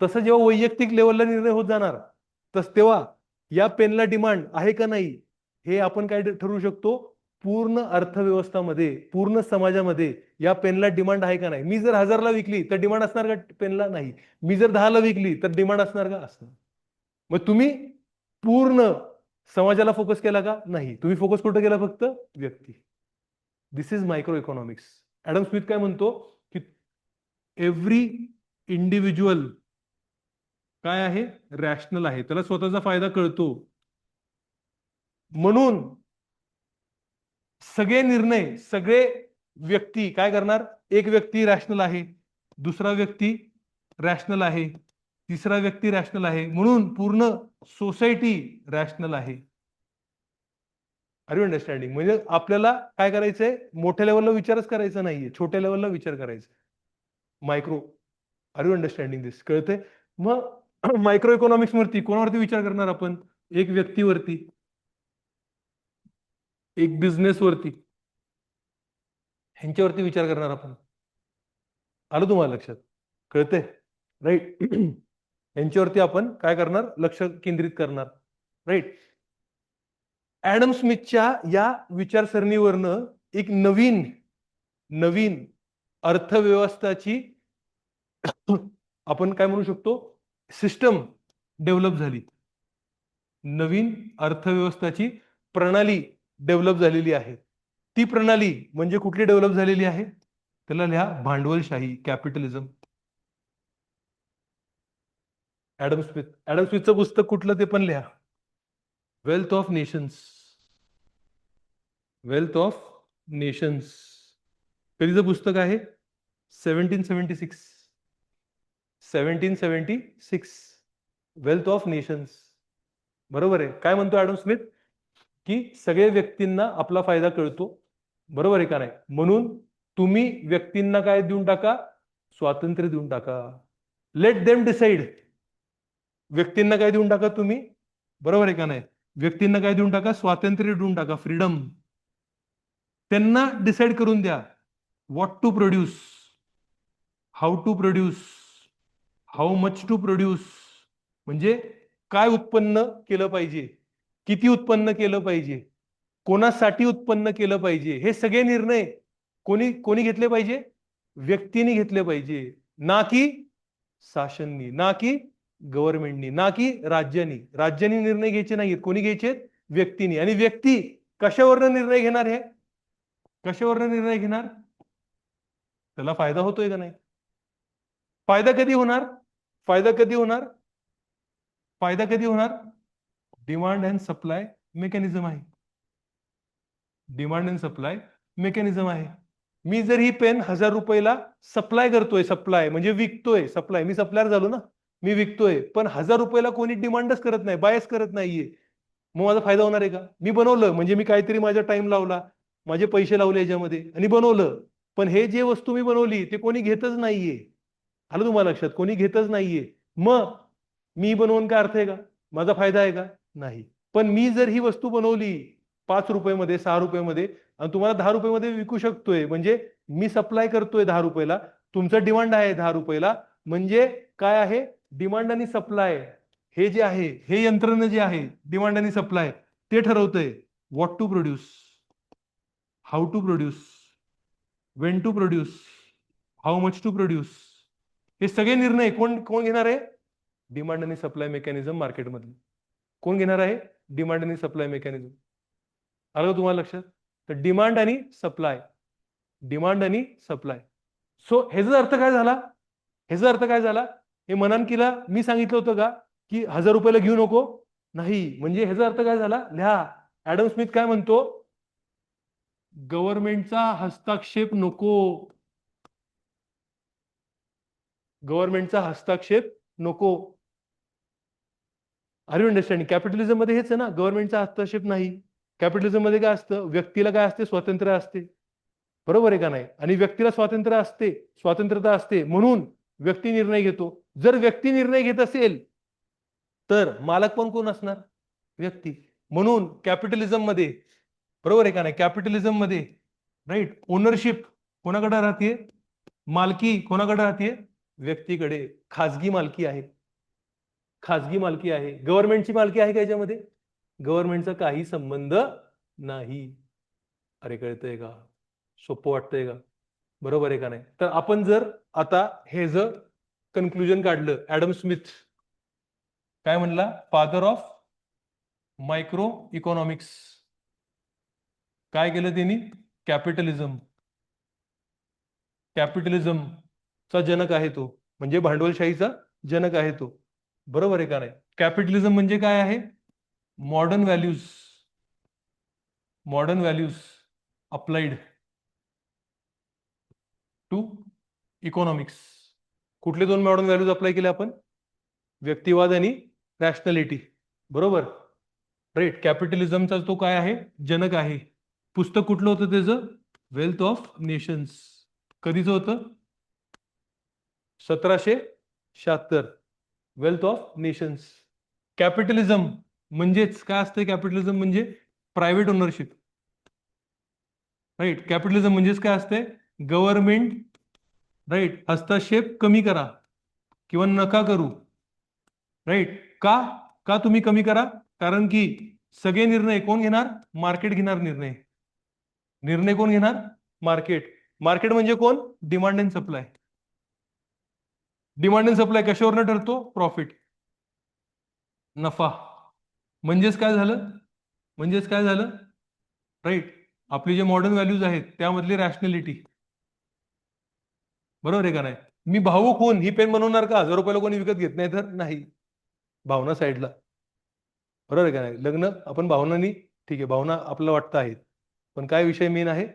तसं जेव्हा वैयक्तिक लेवलला निर्णय होत जाणार, तेव्हा या पेनला डिमांड आहे का नाही, हे आपण काय ठरवू शकतो? पूर्ण अर्थव्यवस्थामध्ये, पूर्ण समाजामध्ये या पेनला डिमांड आहे का नाही. मी जर 1000ला विकली तर डिमांड असणार का पेनला? नाही. मी जर 10ला विकली तर डिमांड असणार का? असणार. मग तुम्ही पूर्ण समाजाला फोकस केला का? नाही. तुम्ही फोकस कुठं केला? फक्त व्यक्ती. This is microeconomics. Adam Smith काय म्हणतो की एव्हरी इंडिव्हिज्युअल काय आहे? रॅशनल आहे. त्याला स्वतःचा फायदा कळतो. म्हणून सगळे निर्णय, सगळे व्यक्ती काय करणार? एक व्यक्ती रॅशनल आहे, दुसरा व्यक्ती रॅशनल आहे, तिसरा व्यक्ती रॅशनल आहे, म्हणून पूर्ण सोसायटी रॅशनल आहे. Are you understanding? म्हणजे आपल्याला काय करायचंय? मोठ्या लेवलला विचारच करायचा नाहीये, छोट्या लेवलला विचार करायचा. मायक्रो. आर यू अंडरस्टँडिंग दिस? कळतंय? मग मायक्रो इकॉनॉमिक्स वरती कोणावरती विचार करणार आपण? एक व्यक्तीवरती, एक बिझनेस वरती, ह्यांच्यावरती विचार करणार आपण. आलं तुम्हाला लक्षात? कळतंय? राईट. यांच्यावरती आपण काय करणार? लक्ष केंद्रित करणार. राईट. ऍडम स्मिथच्या या विचारसरणीवरनं एक नवीन नवीन अर्थव्यवस्थाची आपण काय म्हणू शकतो, सिस्टम डेव्हलप झाली, नवीन अर्थव्यवस्थाची प्रणाली डेव्हलप झालेली आहे. ती प्रणाली म्हणजे कुठली डेव्हलप झालेली आहे, त्याला लिहा भांडवलशाही, कॅपिटलिझम. ऍडम स्मिथचं पुस्तक कुठलं ते पण लिहा, wealth of nations. Wealth of nations कधीचं पुस्तक आहे, 1776. 1776 वेल्थ ऑफ नेशन्स. बरोबर आहे. काय म्हणतो ऍडम स्मिथ, की सगळ्या व्यक्तींना आपला फायदा कळतो, बरोबर आहे का नाही, म्हणून तुम्ही व्यक्तींना काय देऊन टाका, स्वातंत्र्य देऊन टाका. Let them decide. व्यक्तींना काय देऊन टाका तुम्ही, बरोबर आहे का नाही, व्यक्तींना काय देऊन टाका, स्वातंत्र्य देऊन टाका, फ्रीडम. त्यांना डिसाइड करून द्या, what to produce, how to produce, how much to produce, म्हणजे काय उत्पन्न केलं पाहिजे, किती उत्पन्न केलं पाहिजे, कोणासाठी उत्पन्न केलं पाहिजे, हे सगळे निर्णय कोणी कोणी घेतले पाहिजे, व्यक्तीने घेतले पाहिजे, ना की शासननी, ना की गव्हर्नमेंटनी, ना की राज्यांनी. राज्यांनी निर्णय घ्यायचे नाहीत, कोणी घ्यायचे, व्यक्तीने. आणि व्यक्ती कशावरनं निर्णय घेणार, हे कशावरनं निर्णय घेणार, त्याला फायदा होतोय का नाही. फायदा कधी होणार, फायदा कधी होणार, फायदा कधी होणार, डिमांड अँड सप्लाय मेकॅनिझम आहे. डिमांड अँड सप्लाय मेकॅनिझम आहे. मी जर ही पेन 1000 रुपयाला सप्लाय करतोय, सप्लाय म्हणजे विकतोय, सप्लाय मी सप्लायर झालो ना, मी विकतोय, पण 1000 रुपयाला कोणी डिमांडच करत नाही, बायच करत नाहीये, मग माझा फायदा होणार आहे का. मी बनवलं म्हणजे मी काहीतरी माझा टाइम लावला, माझे पैसे लावले याच्यामध्ये आणि बनवलं, पण हे जे वस्तू मी बनवली ते कोणी घेतच नाहीये. आलं तुम्हाला लक्षात, कोणी घेतच नाहीये, मग मी बनवून काय अर्थ आहे का, माझा फायदा आहे का, नाही. पण मी जर ही वस्तू बनवली 5 रुपयामध्ये, 6 रुपयामध्ये आणि तुम्हाला 10 रुपयामध्ये विकू शकतोय, म्हणजे मी सप्लाय करतोय 10 रुपयाला, तुमचं डिमांड आहे 10 रुपयाला, म्हणजे काय आहे, डिमांड आणि सप्लाय हे जे आहे, हे यंत्रणा जे आहे डिमांड आणि सप्लाय, ते ठरवतंय what to produce, how to produce, when to produce, how much to produce. हे सगळे निर्णय कोण कोण घेणार आहे, डिमांड आणि सप्लाय मेकॅनिझम मार्केटमध्ये कोण घेणार आहे, डिमांड आणि सप्लाय मेकॅनिझम. आलं तुम्हाला लक्षात. तर डिमांड आणि सप्लाय, डिमांड आणि सप्लाय. सो ह्याचा अर्थ काय झाला, ह्याचा अर्थ काय झाला, हे मनानकीला मी सांगितलं होतं का की 1000 रुपयाला घेऊ नको, नाही. म्हणजे ह्याचा अर्थ काय झाला, लिहा, ऍडम स्मिथ काय म्हणतो, गव्हर्नमेंटचा हस्तक्षेप नको, गव्हर्नमेंटचा हस्तक्षेप नको. R you understanding. कॅपिटलिझम मध्ये हेच आहे ना, गव्हर्नमेंटचा हस्तक्षेप नाही. कॅपिटलिझम मध्ये काय असतं, व्यक्तीला काय असते, स्वातंत्र्य असते, बरोबर आहे का नाही, आणि व्यक्तीला स्वातंत्र्य असते, स्वातंत्र्यता असते, म्हणून व्यक्ती निर्णय घेतो. जर व्यक्ती निर्णय घेत असेल तर मालक पण कोण असणार, व्यक्ती. म्हणून कॅपिटलिझम मध्ये, बरोबर आहे का नाही, कॅपिटलिझम मध्ये राईट, ओनरशिप कोणाकडे राहते, मालकी कोणाकडे राहते, व्यक्तीकडे. खाजगी मालकी आहे, खाजगी मालकी आहे. गव्हर्नमेंटची मालकी आहे का याच्यामध्ये, गव्हर्नमेंटचा काही संबंध नाही. अरे कळतंय का, सोपं वाटतंय का, बरोबर आहे का नाही. तर आपण जर आता हे जर कन्क्लुजन काढलं, ऍडम स्मिथ काय म्हणला, फादर ऑफ मायक्रो इकॉनॉमिक्स. काय केलं त्यांनी, कॅपिटलिझम, कॅपिटलिझमचा जनक आहे तो, म्हणजे भांडवलशाहीचा जनक आहे तो, बरोबर आहे का नाही. कॅपिटलिझम म्हणजे काय आहे, modern values, modern values applied to economics. कुठले दोन मॉडर्न व्हॅल्यूज अप्लाय केले आपण, व्यक्तिवाद आणि रॅशनॅलिटी, बरोबर राईट. कॅपिटलिझमचा तो काय आहे, जनक आहे. पुस्तक कुठलं होतं त्याचं, वेल्थ ऑफ नेशन्स. कधीचं होतं, 1776, वेल्थ ऑफ नेशन्स. कॅपिटलिझम म्हणजेच काय असतं, कॅपिटलिझम म्हणजे प्रायव्हेट ओनरशिप, राईट. कॅपिटलिझम म्हणजेच काय असते, गव्हर्नमेंट, राईट, हस्तक्षेप कमी करा किंवा नका करू, राईट. का का तुम्ही कमी करा, कारण की सगळे निर्णय कोण घेणार, मार्केट घेणार निर्णय, निर्णय कोण घेणार, मार्केट. मार्केट म्हणजे कोण? Demand and supply. Demand and supply कशावरनं ठरतो? प्रॉफिट, नफा. म्हणजेच काय झालं? म्हणजेच काय झालं? राईट. आपले जे मॉडर्न व्हॅल्यूज आहेत त्यामधली रॅशनॅलिटी. बरोबर आहे का नाही? मी भावुक होऊन ही पेन बनवणार का? 1000 रुपयाला कोणी विकत घेत नाही तर नाही. भावना साईडला. बरोबर आहे का नाही? लग्न आपण भावनांनी, ठीक आहे, भावना आपल्याला वाटतं आहेत, पण काय विषय मेन आहे?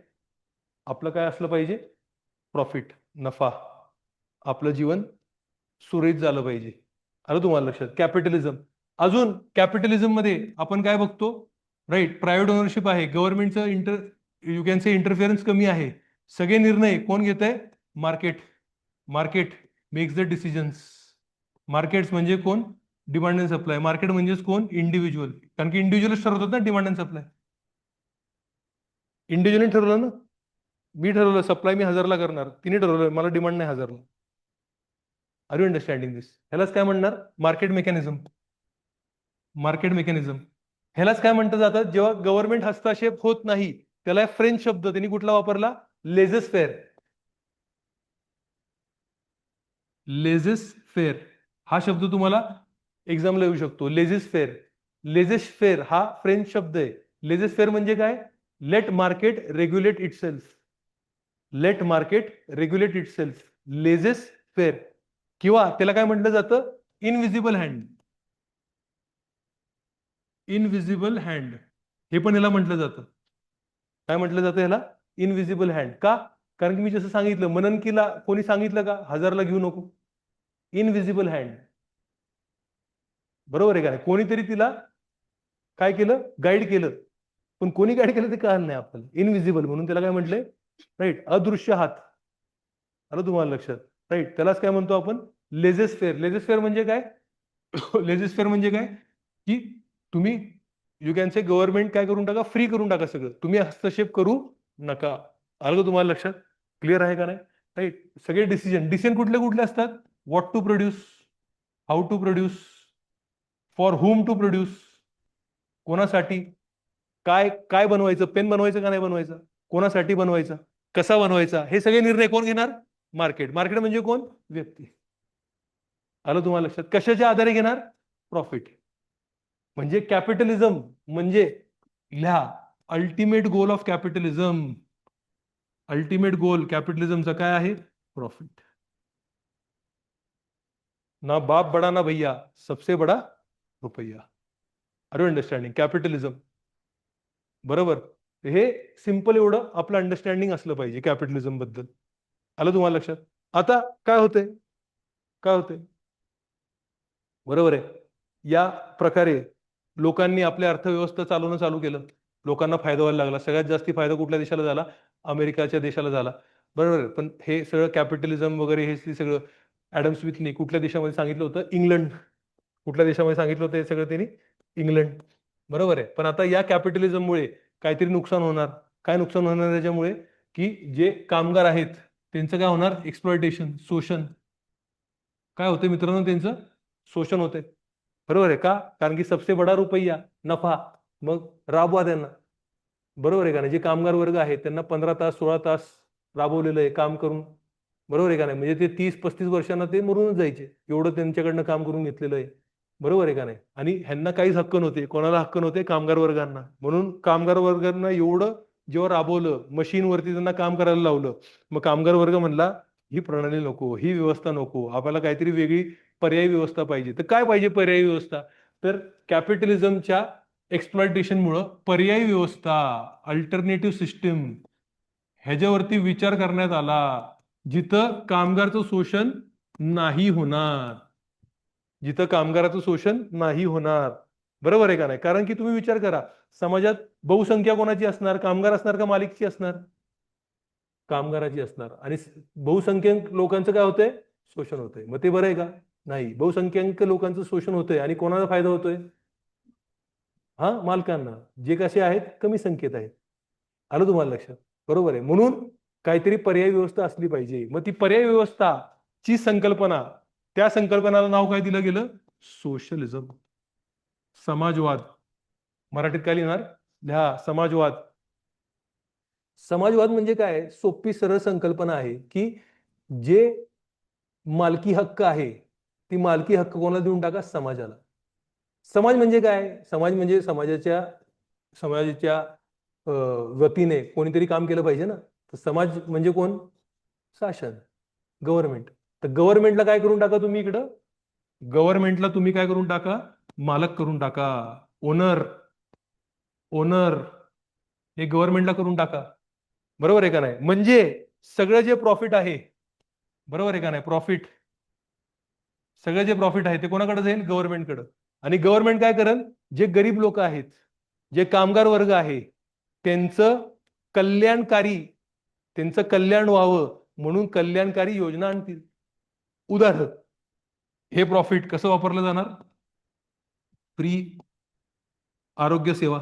आपलं काय असलं पाहिजे? प्रॉफिट, नफा. आपलं जीवन सुरळीत झालं पाहिजे. आलं तुम्हाला लक्षात? कॅपिटलिझम. अजून कॅपिटलिझम मध्ये आपण काय बघतो? राईट, प्रायव्हेट ओनरशिप आहे, गव्हर्नमेंटचं यू कॅन से इंटरफिअरन्स कमी आहे. सगळे निर्णय कोण घेत आहे? Market. Market makes the decisions. Markets म्हणजे कोण? Demand and supply. मार्केट म्हणजेच कोण? इंडिव्हिज्युअल. कारण की इंडिव्हिज्युअलच ठरवतात ना डिमांड अँड सप्लाय. इंडिव्हिज्युअली ठरवलं ना. मी ठरवलं सप्लाय मी 1000ला करणार, तिने ठरवलं मला डिमांड नाही 1000ला. आर यू अंडरस्टँडिंग दिस? ह्यालाच काय म्हणणार? Market mechanism. Market mechanism. ह्यालाच काय म्हणतं जातं? जेव्हा गव्हर्नमेंट हस्तक्षेप होत नाही त्याला फ्रेंच शब्द त्यांनी कुठला वापरला? लेझेस फेअर. लेझेस फेअर हा शब्द तुम्हाला एक्झामला येऊ शकतो. Laissez faire. लेझेस फेअर हा फ्रेंच शब्द आहे. लेझेस फेअर म्हणजे काय? Let market regulate itself. Let market regulate itself. Laissez faire. किंवा त्याला काय म्हटलं जातं? Invisible hand. इनविजिबल हँड हे पण याला म्हटलं जातं. काय म्हटलं जातं याला? Invisible hand. का? कारण की मी जसं सांगितलं, मननकीला कोणी सांगितलं का 1000ला घेऊ नको? Invisible hand. बरोबर आहे का नाही? कोणीतरी तिला काय केलं? गाईड केलं. पण कोणी गाईड केलं ते कळलं नाही आपल्याला. इनविजिबल म्हणून त्याला काय म्हटलंय? राईट, अदृश्य हात. आलं तुम्हाला लक्षात? राईट, त्यालाच काय म्हणतो आपण? लेझेस फेअर. लेझेस फेअर म्हणजे काय? लेझेस फेअर म्हणजे काय? की तुम्ही यू कॅन से गव्हर्नमेंट काय करून टाका? फ्री करून टाका सगळं. तुम्ही हस्तक्षेप करू नका. आलं का तुम्हाला लक्षात? क्लिअर आहे का नाही? राईट. सगळे डिसिजन डिसिजन कुठले कुठले असतात? What to produce, how to produce, for whom to produce, कोणासाठी, काय काय बनवायचं, पेन बनवायचं का नाही बनवायचं, कोणासाठी बनवायचा, कसा बनवायचा, हे सगळे निर्णय कोण घेणार? मार्केट. मार्केट म्हणजे कोण? व्यक्ती. आलं तुम्हाला लक्षात? कशाच्या आधारे घेणार? प्रॉफिट. म्हणजे कॅपिटलिझम म्हणजे लिहा, ultimate goal of capitalism. Ultimate goal कॅपिटलिझमचा काय आहे? प्रॉफिट. ना बाप बडा ना भैया, सबसे बडा रुपया. Are you understanding? कॅपिटलिझम. बरोबर. हे सिंपल एवढं आपलं अंडरस्टँडिंग असलं पाहिजे कॅपिटलिझम बद्दल. आलं तुम्हाला लक्षात? आता काय होतंय? काय होतंय? बरोबर आहे. या प्रकारे लोकांनी आपल्या अर्थव्यवस्था चालवणं चालू केलं. लोकांना फायदा व्हायला लागला. सगळ्यात जास्त फायदा कुठल्या देशाला झाला? अमेरिकाच्या देशाला झाला. बरोबर आहे. पण हे सगळं कॅपिटलिझम वगैरे हे सगळं ऍडम स्मिथनी कुठल्या देशामध्ये सांगितलं होतं? इंग्लंड. कुठल्या देशामध्ये सांगितलं होतं हे सगळं त्यांनी? इंग्लंड. बरोबर आहे. पण आता या कॅपिटलिझममुळे काहीतरी नुकसान होणार. काय नुकसान होणार त्याच्यामुळे? की जे कामगार आहेत त्यांचं काय होणार? एक्सप्लॉयटेशन, शोषण. काय होते मित्रांनो? त्यांचं शोषण होते. बरोबर आहे का? कारण की सबसे बडा रुपया, नफा. मग राबवा त्यांना. बरोबर आहे का नाही? जे कामगार वर्ग आहे त्यांना 15 तास 16 तास राबवलेलं आहे काम करून. बरोबर आहे का नाही? म्हणजे ते 30-35 वर्षांना ते मरूनच जायचे. एवढं त्यांच्याकडनं काम करून घेतलेलं आहे. बरोबर आहे का नाही? आणि ह्यांना काहीच हक्क नव्हते. कोणाला हक्क नव्हते? कामगार वर्गांना. म्हणून कामगार वर्गांना एवढं जेव्हा राबवलं, मशीनवरती त्यांना काम करायला लावलं, मग कामगार वर्ग म्हणला, ही प्रणाली नको, ही व्यवस्था नको, आपल्याला काहीतरी वेगळी पर्यायी व्यवस्था पाहिजे. तर काय पाहिजे पर्यायी व्यवस्था? तर कॅपिटलिझमच्या एक्सप्लॉयटेशनमुळं पर्यायी व्यवस्था, अल्टरनेटिव्ह सिस्टीम ह्याच्यावरती विचार करण्यात आला, जिथं कामगारचं शोषण नाही होणार. जिथं कामगाराचं शोषण नाही होणार. बरोबर आहे का नाही? कारण की तुम्ही विचार करा, समाजात बहुसंख्या कोणाची असणार? कामगार असणार का मालिकची असणार? कामगाराची असणार. आणि बहुसंख्याक लोकांचं काय होतंय? शोषण होतंय. मग ते बरं आहे का? नाही. बहुसंख्याक लोकांचं शोषण होतंय आणि कोणाला फायदा होतोय? हा, मालकांना. जे कसे आहेत? कमी संख्येत आहेत. आलं तुम्हाला लक्षात? बरोबर आहे. म्हणून काहीतरी पर्यायी व्यवस्था असली पाहिजे. मग ती पर्यायी व्यवस्था ची संकल्पना, त्या संकल्पनाला नाव काय दिलं गेलं? सोशलिझम. समाजवाद. मराठीत काय लिहिणार? लिहा, समाजवाद. समाजवाद म्हणजे काय? सोपी सरळ संकल्पना आहे की जे मालकी हक्क आहे ती मालकी हक्क कोणाला देऊन टाका? समाजाला. समाज म्हणजे काय? समाज म्हणजे समाजाच्या अ, वतीने कोणीतरी काम केलं पाहिजे ना. तर समाज म्हणजे कोण? शासन, गव्हर्नमेंट. तर गव्हर्नमेंटला काय करून टाका तुम्ही इकडं? गव्हर्नमेंटला तुम्ही काय करून टाका? मालक करून टाका. ओनर. ओनर हे गव्हर्नमेंटला करून टाका. बरोबर आहे का नाही? म्हणजे सगळं जे प्रॉफिट आहे, बरोबर आहे का नाही? प्रॉफिट, सगळं जे प्रॉफिट आहे ते कोणाकडे जाईल? गव्हर्नमेंटकडे. आणि गव्हर्नमेंट काय करेल? जे गरीब लोक आहेत, जे कामगार वर्ग आहे, त्यांचं कल्याणकारी, त्यांचं कल्याण व्हावं म्हणून कल्याणकारी योजना आणतील. उदाहरण, हे प्रॉफिट कसं वापरलं जाणार? फ्री आरोग्य सेवा,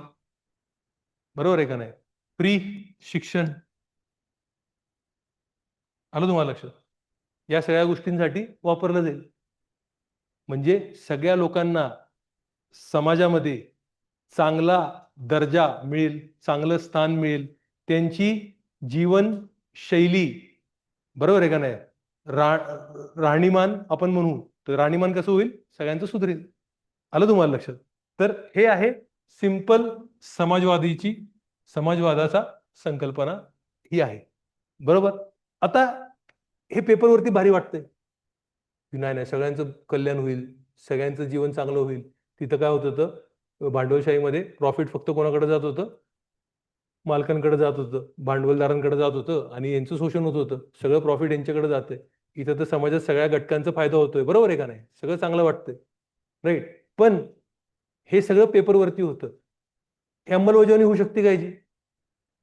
बरोबर आहे का नाही? फ्री शिक्षण. आलं तुम्हाला लक्षात? या सगळ्या गोष्टींसाठी वापरलं जाईल. म्हणजे सगळ्या लोकांना समाजामध्ये चांगला दर्जा मिळेल, चांगलं स्थान मिळेल, त्यांची जीवनशैली, बरोबर आहे का नाही? रा राहणीमान आपण म्हणू तर राहणीमान कसं होईल? सगळ्यांचं सुधरेल. आलं तुम्हाला लक्षात? तर हे आहे सिंपल समाजवादीची समाजवादाचा संकल्पना ही आहे. बरोबर. आता हे पेपरवरती भारी वाटतंय की नाही नाही सगळ्यांचं कल्याण होईल, सगळ्यांचं जीवन चांगलं होईल. तिथं काय होत होतं? भांडवलशाहीमध्ये प्रॉफिट फक्त कोणाकडे जात होतं? मालकांकडे जात होतं, भांडवलदारांकडे जात होतं आणि यांचं शोषण होत होतं. सगळं प्रॉफिट यांच्याकडे जातंय. इथं तर समाजात सगळ्या घटकांचा फायदा होतोय. बरोबर आहे का नाही? सगळं चांगलं वाटतंय. राईट. पण हे सगळं पेपरवरती होतं. हे अंमलबजावणी होऊ शकते का याची?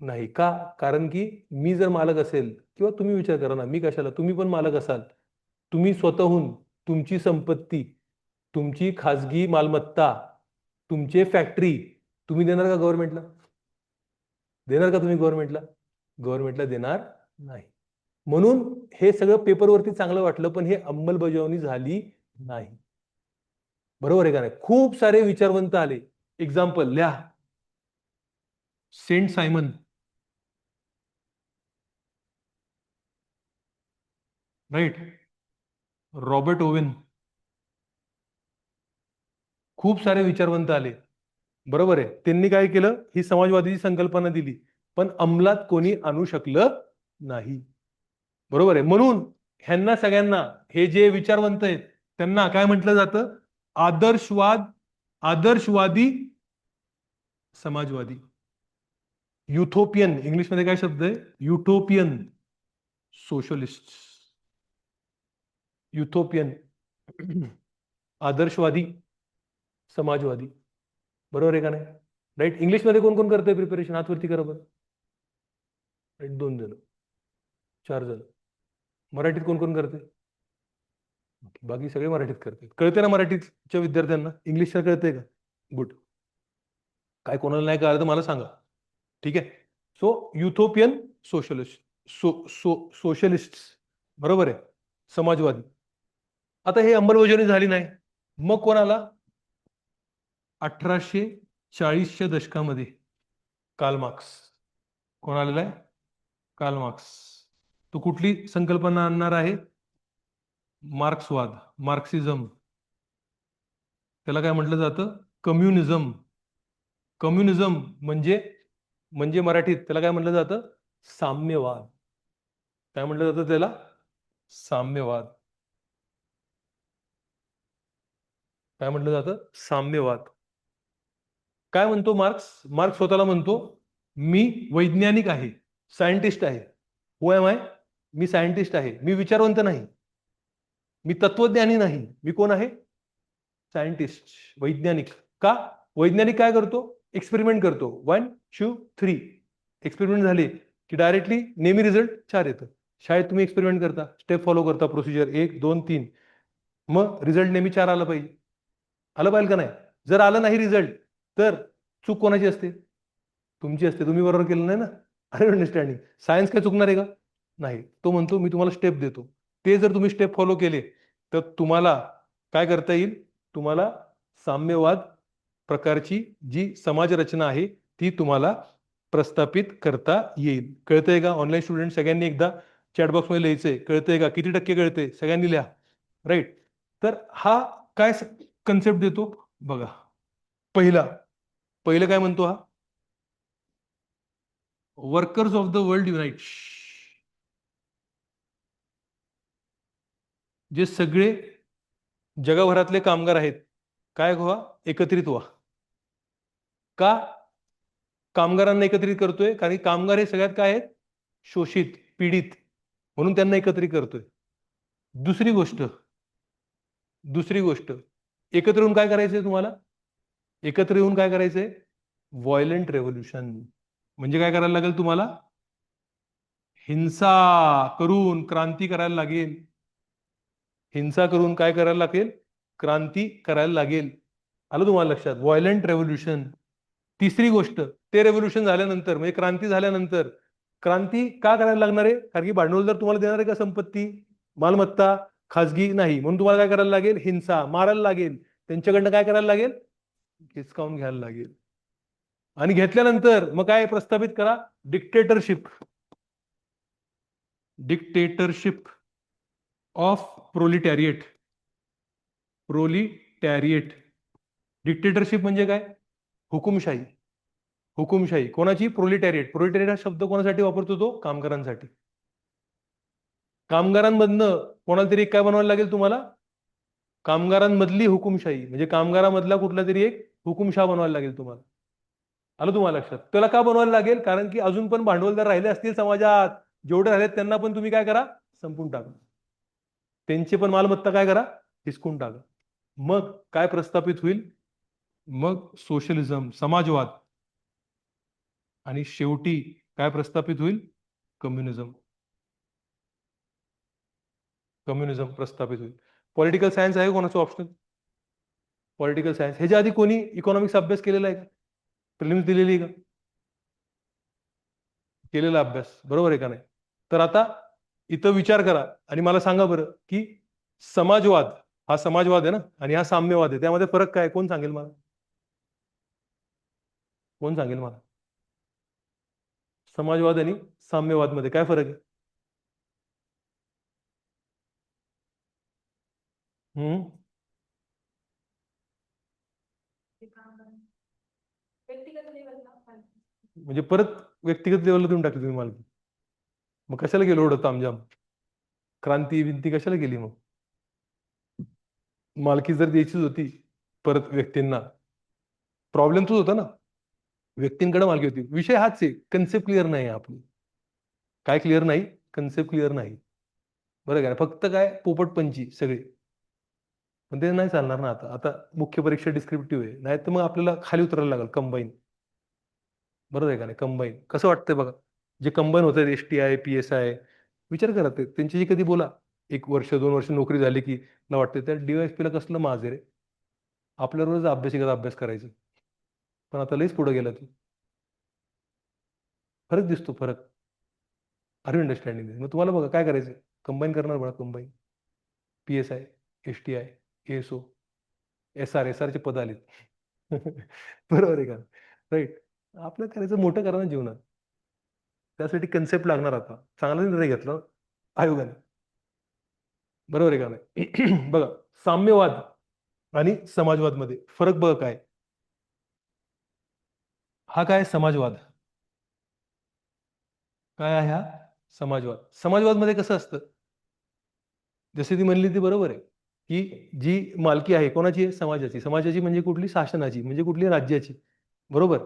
नाही. का? कारण की मी जर मालक असेल किंवा तुम्ही विचार करा ना, मी कशाला? तुम्ही पण मालक असाल. तुम्ही स्वतःहून तुमची संपत्ती, तुमची खाजगी मालमत्ता, तुमचे फॅक्टरी तुम्ही देणार का गव्हर्नमेंटला? देणार का तुम्ही गव्हर्नमेंटला? गव्हर्नमेंटला देणार नाही. म्हणून हे सगळं पेपरवरती चांगलं वाटलं, पण हे अंमलबजावणी झाली नाही. बरोबर आहे का नाही? खूप सारे विचारवंत आले. एक्झाम्पल लिहा. Saint Simon, right. Robert Owen, खूप सारे विचारवंत आले. बरोबर आहे. त्यांनी काय केलं? ही समाजवादीची संकल्पना दिली. पण अंमलात कोणी आणू शकलं नाही. बरोबर आहे. म्हणून ह्यांना सगळ्यांना, हे जे विचारवंत आहेत त्यांना काय म्हटलं जातं? आदर्शवादी समाजवादी. युथोपियन, इंग्लिशमध्ये काय शब्द आहे? Utopian socialist. युथोपियन आदर्शवादी समाजवादी. बरोबर आहे का नाही? राईट. इंग्लिशमध्ये कोण कोण करतंय प्रिपरेशन? हातवरती करा बरं. राईट. 2 जण, 4 जण. मराठीत कोण कोण करते? बाकी सगळे मराठीत करते. कळते ना मराठीच्या विद्यार्थ्यांना? इंग्लिशला कळतंय का? गुड. काय कोणाला नाही कळलं तर मला सांगा. ठीक आहे. सो युथोपियन सोशलिस्ट, सोशलिस्ट, बरोबर आहे, समाजवादी. आता हे अंमलबजावणी झाली नाही. मग कोणाला? 1840च्या दशकामध्ये कार्ल मार्क्स. कोण आलेला आहे? Karl Marx. तो कुठली संकल्पना आणणार आहे? मार्क्सवाद, मार्क्सिझम. त्याला काय म्हटलं जातं? कम्युनिझम. कम्युनिझम म्हणजे म्हणजे मराठीत त्याला काय म्हटलं जातं? साम्यवाद. काय म्हटलं जातं त्याला? साम्यवाद. काय म्हटलं जातं? साम्यवाद. काय म्हणतो मार्क्स? मार्क्स स्वतःला म्हणतो मी वैज्ञानिक आहे, सायंटिस्ट आहे. Who am I? मी सायंटिस्ट आहे. मी विचारवंत नाही, मी तत्वज्ञानी नाही. मी कोण आहे? सायंटिस्ट, वैज्ञानिक. का? वैज्ञानिक काय करतो? एक्सपेरिमेंट करतो. 1 2 3 एक्सपेरिमेंट झाले की डायरेक्टली नेहमी रिझल्ट 4 येतं. शाळेत तुम्ही एक्सपेरिमेंट करता, स्टेप फॉलो करता, प्रोसिजर 1 2 3, मग रिझल्ट नेहमी 4 आला पाहिजे. आलं पाहिजे का नाही? जर आलं नाही रिझल्ट तर चूक कोणाची असते? तुमची असते. तुम्ही बरोबर केलं नाही ना. I understanding. सायन्स काय चुकणार आहे का? नाही. तो म्हणतो मी तुम्हाला स्टेप देतो. ते जर तुम्ही स्टेप फॉलो केले तर तुम्हाला काय करता येईल? तुम्हाला साम्यवाद प्रकारची जी समाज रचना आहे ती तुम्हाला प्रस्थापित करता येईल. कळतंय का? ऑनलाईन स्टुडंट सगळ्यांनी एकदा चॅटबॉक्स मध्ये लिहायचंय. कळतंय का? किती टक्के कळतंय? सगळ्यांनी लिहा. राईट. तर हा काय कन्सेप्ट देतो बघा. पहिलं काय म्हणतो हा? Workers of the world unite. जे सगळे जगभरातले कामगार आहेत, काय व्हा? एकत्रित व्हा. का कामगारांना एकत्रित करतोय? कारण कामगार हे सगळ्यात काय आहेत? शोषित, पीडित, म्हणून त्यांना एकत्रित करतोय. दुसरी गोष्ट एकत्र येऊन काय करायचंय तुम्हाला? एकत्र येऊन काय करायचंय? Violent revolution. म्हणजे काय करायला लागेल तुम्हाला? हिंसा करून क्रांती करायला लागेल. हिंसा करून काय करायला लागेल? क्रांती करायला लागेल. आलं तुम्हाला लक्षात? Violent revolution. तिसरी गोष्ट, ते रेव्होल्युशन झाल्यानंतर म्हणजे क्रांती झाल्यानंतर क्रांती का करायला लागणार आहे? कारण की भांडवल जर तुम्हाला देणार आहे का संपत्ती, मालमत्ता, खाजगी नाही, म्हणून तुम्हाला काय करायला लागेल? हिंसा, मारायला लागेल. त्यांच्याकडनं काय करायला लागेल? हिसकावून घ्यायला लागेल. आणि घेतल्यानंतर मग काय प्रस्थापित करा? Dictatorship. Dictatorship of proletariat. Proletariat. Dictatorship म्हणजे काय? हुकुमशाही. हुकुमशाही कोणाची? प्रोलिटॅरिएट. प्रोलिटॅरिएट हा शब्द कोणासाठी वापरतो? तो कामगारांसाठी. कामगारांमधनं कोणाला तरी काय बनवायला लागेल तुम्हाला? कामगारांमधली हुकुमशाही म्हणजे कामगारांमधला कुठला तरी एक हुकुमशाह बनवायला लागेल तुम्हाला. आलं तुम्हाला लक्षात? त्याला का बनवायला लागेल? कारण की अजून पण भांडवलदार राहिले असतील समाजात, जेवढे राहिलेत त्यांना पण तुम्ही काय करा? संपून टाका. त्यांची पण मालमत्ता काय करा? हिसकून टाका. मग काय प्रस्थापित होईल? मग सोशलिझम, समाजवाद, आणि शेवटी काय प्रस्थापित होईल? कम्युनिझम. कम्युनिझम प्रस्थापित होईल. पॉलिटिकल सायन्स आहे कोणाचं ऑप्शन? पॉलिटिकल सायन्स ह्याच्या आधी कोणी इकॉनॉमिक्स अभ्यास केलेला आहे का? प्रिलिम्स दिलेली आहे का? केलेला अभ्यास, बरोबर आहे का नाही? तर आता इथं विचार करा आणि मला सांगा बरं की समाजवाद, हा समाजवाद आहे ना, आणि हा साम्यवाद आहे, त्यामध्ये फरक काय? कोण सांगेल मला? कोण सांगेल मला? समाजवाद आणि साम्यवाद मध्ये काय फरक आहे? हम्म. म्हणजे परत व्यक्तिगत लेवलला देऊन टाकली तुम्ही मालकी. मग कशाला गेलो एवढं तामझाम? क्रांती विनती कशाला केली मग? मालकी जर द्यायचीच होती परत व्यक्तींना, प्रॉब्लेम तोच होता ना. व्यक्तींकडे मालकी होती. विषय हाच आहे, कन्सेप्ट क्लिअर नाही आपली. काय क्लिअर नाही? कन्सेप्ट क्लिअर नाही. बरं का? फक्त काय पोपटपंची सगळे. पण ते नाही चालणार ना. आता आता मुख्य परीक्षा डिस्क्रिप्टिव्ह आहे, नाही तर मग आपल्याला खाली उतरायला लागेल कंबाईन. बरोबर आहे का नाही? कंबाईन कसं वाटतंय बघा. जे कंबाईन होत आहेत, STI, PSI, विचार करा ते त्यांच्याशी कधी बोला. 1 वर्ष 2 वर्ष नोकरी झाली की मला वाटतं त्या DYSP ला कसलं माज आहे रे. आपल्या रोज अभ्यासिकेचा अभ्यास करायचा. पण आता लईच पुढे गेला ते. फरक दिसतो, फरक. Are you understanding? मग तुम्हाला बघा काय करायचं? कंबाईन करणार बघा, combine. PSI, STI, ASO, SR चे पद आलेत. बरोबर आहे का? राईट. आपलं करायचं मोठं करा ना जीवनात. त्यासाठी कन्सेप्ट लागणार आता. चांगला निर्णय घेतला आयोगाने. बरोबर आहे का नाही? बघा, साम्यवाद आणि समाजवाद मध्ये फरक बघा काय. हा काय समाजवाद? काय आहे हा? समाजवाद. समाजवाद मध्ये कसं असतं? जसे ती म्हणली ती बरोबर आहे, की जी मालकी आहे कोणाची आहे? समाजाची. समाजाची म्हणजे कुठली? शासनाची. म्हणजे कुठली? राज्याची. बरोबर.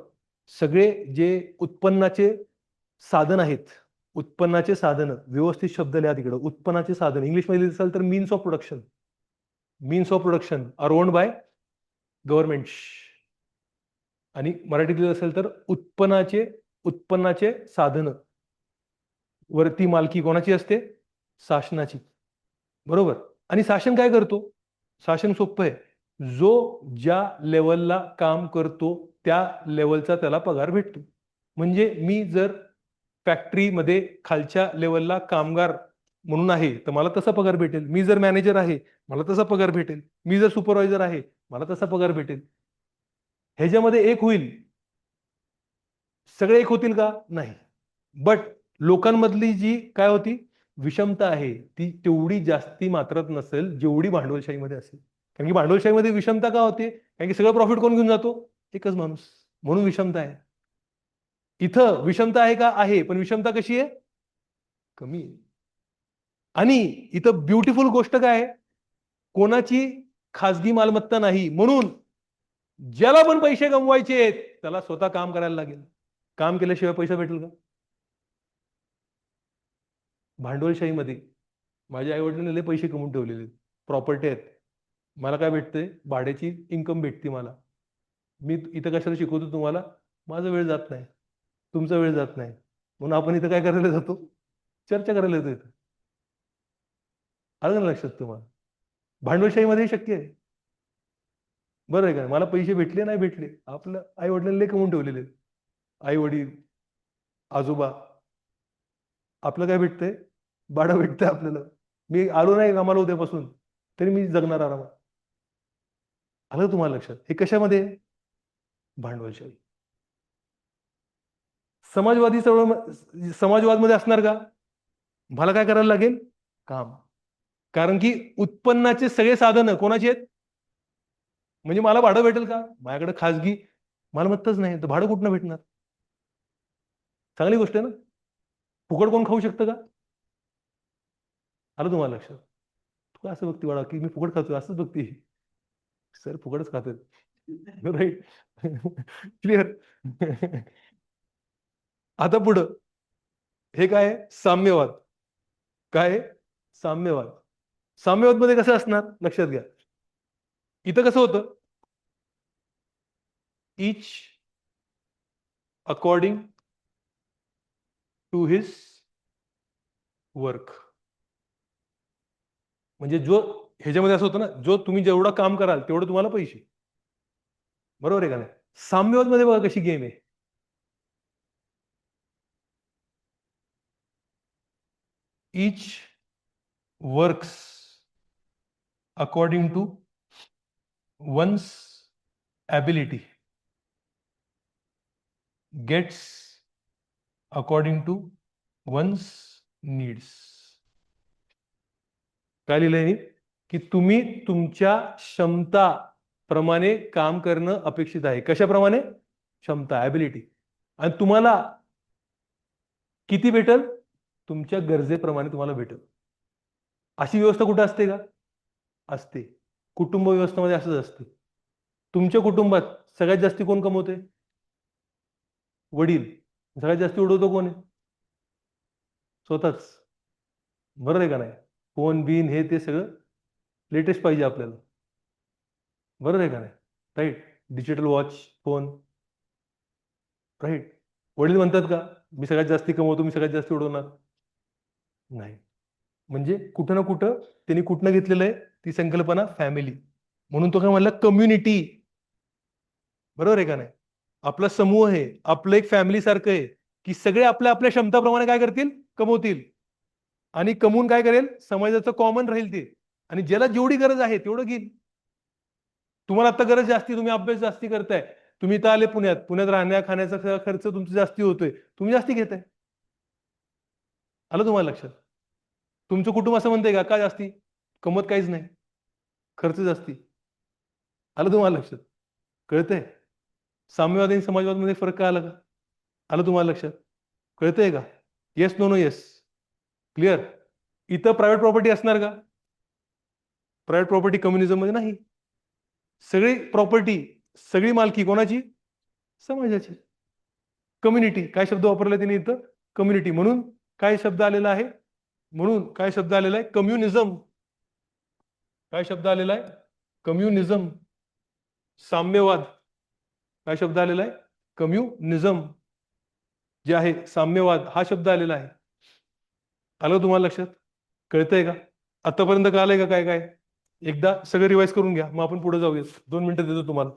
सगळे जे उत्पन्नाचे साधन आहेत, उत्पन्नाचे साधन, व्यवस्थित शब्द लिहा तिकडं. उत्पन्नाचे साधन इंग्लिश मध्ये असेल तर means of production. Means of production are owned by government. आणि मराठीत लिहिलं असेल तर उत्पन्नाचे साधन वरती मालकी कोणाची असते? शासनाची. बरोबर. आणि शासन काय करतो? शासन सोपं आहे. जो ज्या लेवलला काम करतो त्या लेवलचा त्याला पगार भेटतो. म्हणजे मी जर फॅक्टरीमध्ये खालच्या लेवलला कामगार म्हणून आहे तर मला तसा पगार भेटेल. मी जर मॅनेजर आहे मला तसा पगार भेटेल. मी जर सुपरवायझर आहे मला तसा पगार भेटेल. ह्याच्यामध्ये एक होईल सगळे एक होतील का? नाही. बट लोकांमधली जी काय होती विषमता आहे ती तेवढी जास्ती मात्रात नसेल जेवढी भांडवलशाहीमध्ये असेल. कारण की भांडवलशाहीमध्ये विषमता का होते? कारण की सगळं प्रॉफिट कोण घेऊन जातो? एकच माणूस. म्हणून विषमता आहे. इथं विषमता आहे का? आहे. पण विषमता कशी आहे? कमी आहे. आणि इथं ब्युटिफुल गोष्ट काय आहे? कोणाची खाजगी मालमत्ता नाही. म्हणून ज्याला पण पैसे कमवायचे आहेत त्याला स्वतः काम करायला लागेल. काम केल्याशिवाय पैसा भेटेल का? भांडवलशाहीमध्ये माझ्या आई वडिलांनी लय पैसे कमवून ठेवलेले प्रॉपर्टी आहेत. मला काय भेटते? भाड्याची इन्कम भेटते मला. मी इथं कशाला शिकवतो तुम्हाला? माझा वेळ जात नाही. तुमचा वेळ जात नाही. म्हणून आपण इथं काय करायला जातो? चर्चा करायला येतो इथं. आलं ना लक्षात तुम्हाला? भांडवलशाहीमध्ये शक्य आहे. बरं आहे का? मला पैसे भेटले नाही भेटले. आपलं आई वडिलांनी लय कमवून ठेवलेले. आई वडील, आजोबा. आपलं काय भेटतंय? भाडं भेटतंय आपल्याला. मी आलो नाही कामाला उद्यापासून तरी मी जगणार आरामात. आलं तुम्हाला लक्षात? हे कशामध्ये आहे? भांडवलशाही. समाजवादी चळवळ समाजवादमध्ये असणार का? मला काय करायला लागेल? काम. कारण की उत्पन्नाचे सगळे साधनं कोणाची आहेत? म्हणजे मला भाडं भेटेल का? माझ्याकडे खाजगी मालमत्ताच नाही, तर भाडं कुठनं भेटणार? चांगली गोष्ट आहे ना? फुकट कोण खाऊ शकतं का? आलं तुम्हाला लक्षात? तू असं बघती बाळा, की मी फुकट खातोय असंच बघती. सर फुकटच खातोय. राइट. क्लिअर. आता पुढं हे काय आहे? साम्यवाद. काय आहे? साम्यवाद. साम्यवादमध्ये कसं असणार? लक्षात घ्या. इथं कसं होतं? Each according to his work. म्हणजे जो ह्याच्यामध्ये असं होतं ना, जो तुम्ही जेवढं काम कराल तेवढं तुम्हाला पैसे. बरोबर आहे का नाही? साम्यवादमध्ये बघा कशी गेम आहे. Each works according to one's ability gets according to one's needs. काय लिहिलंय मी? की तुम्ही तुमच्या क्षमता प्रमाणे काम करणं अपेक्षित आहे. कशाप्रमाणे? क्षमता, ॲबिलिटी. आणि तुम्हाला किती भेटेल? तुमच्या गरजेप्रमाणे तुम्हाला भेटेल. अशी व्यवस्था कुठे असते का? असते. कुटुंब व्यवस्थेमध्ये असंच असतं. तुमच्या कुटुंबात सगळ्यात जास्ती कोण कमवते? वडील. सगळ्यात जास्ती उडवतो कोण आहे? स्वतःच. बरोबर आहे का नाही? फोन बिन हे ते सगळं लेटेस्ट पाहिजे आपल्याला. बरोबर आहे का नाही? Right. Digital watch, phone. Right. वडील म्हणतात का, मी सगळ्यात जास्ती कमवतो, मी सगळ्यात जास्ती उडवणार? नाही. म्हणजे कुठं ना कुठं त्यांनी कुठनं घेतलेलं आहे ती संकल्पना फॅमिली. म्हणून तो काय म्हणला कम्युनिटी. बरोबर आहे का नाही? आपला समूह आहे, आपलं एक फॅमिली सारखं आहे, की सगळे आपल्या आपल्या क्षमताप्रमाणे काय करतील? कमवतील. आणि कमवून काय करेल? समाजाचं कॉमन राहील ते. आणि ज्याला जेवढी गरज आहे तेवढं घेईल. तुम्हाला आता गरज जास्ती, तुम्ही अभ्यास जास्ती करताय. तुम्ही इथं आले पुण्यात. पुण्यात राहण्या खाण्याचा खर्च तुमचा जास्ती होतोय. तुम्ही जास्ती घेताय. आलं तुम्हाला लक्षात? तुमचं कुटुंब असं म्हणतंय का जास्ती? कमवत काहीच नाही. खर्च जास्ती. आलं तुम्हाला लक्षात? कळतंय? साम्यवादी आणि समाजवादमध्ये फरक काय आला का? आलं तुम्हाला लक्षात? कळतंय का? Yes, no, no, yes. Clear? इथं प्रायव्हेट प्रॉपर्टी असणार का? प्रायव्हेट प्रॉपर्टी कम्युनिझममध्ये नाही. सगळी प्रॉपर्टी, सगळी मालकी कोणाची? समाजाची. कम्युनिटी. काय शब्द वापरला त्यांनी इथं? कम्युनिटी. म्हणून काय शब्द आलेला आहे? म्हणून काय शब्द आलेला आहे? कम्युनिझम. काय शब्द आलेला आहे? कम्युनिझम. साम्यवाद. काय शब्द आलेला आहे? कम्युनिझम. जे आहे साम्यवाद हा शब्द आलेला आहे. आलं तुम्हाला लक्षात? कळतंय का? आतापर्यंत कळालंय का काय काय? एकदा सगळं रिवाइज करून घ्या, मग आपण पुढे जाऊया. 2 मिनिटं देतो तुम्हाला.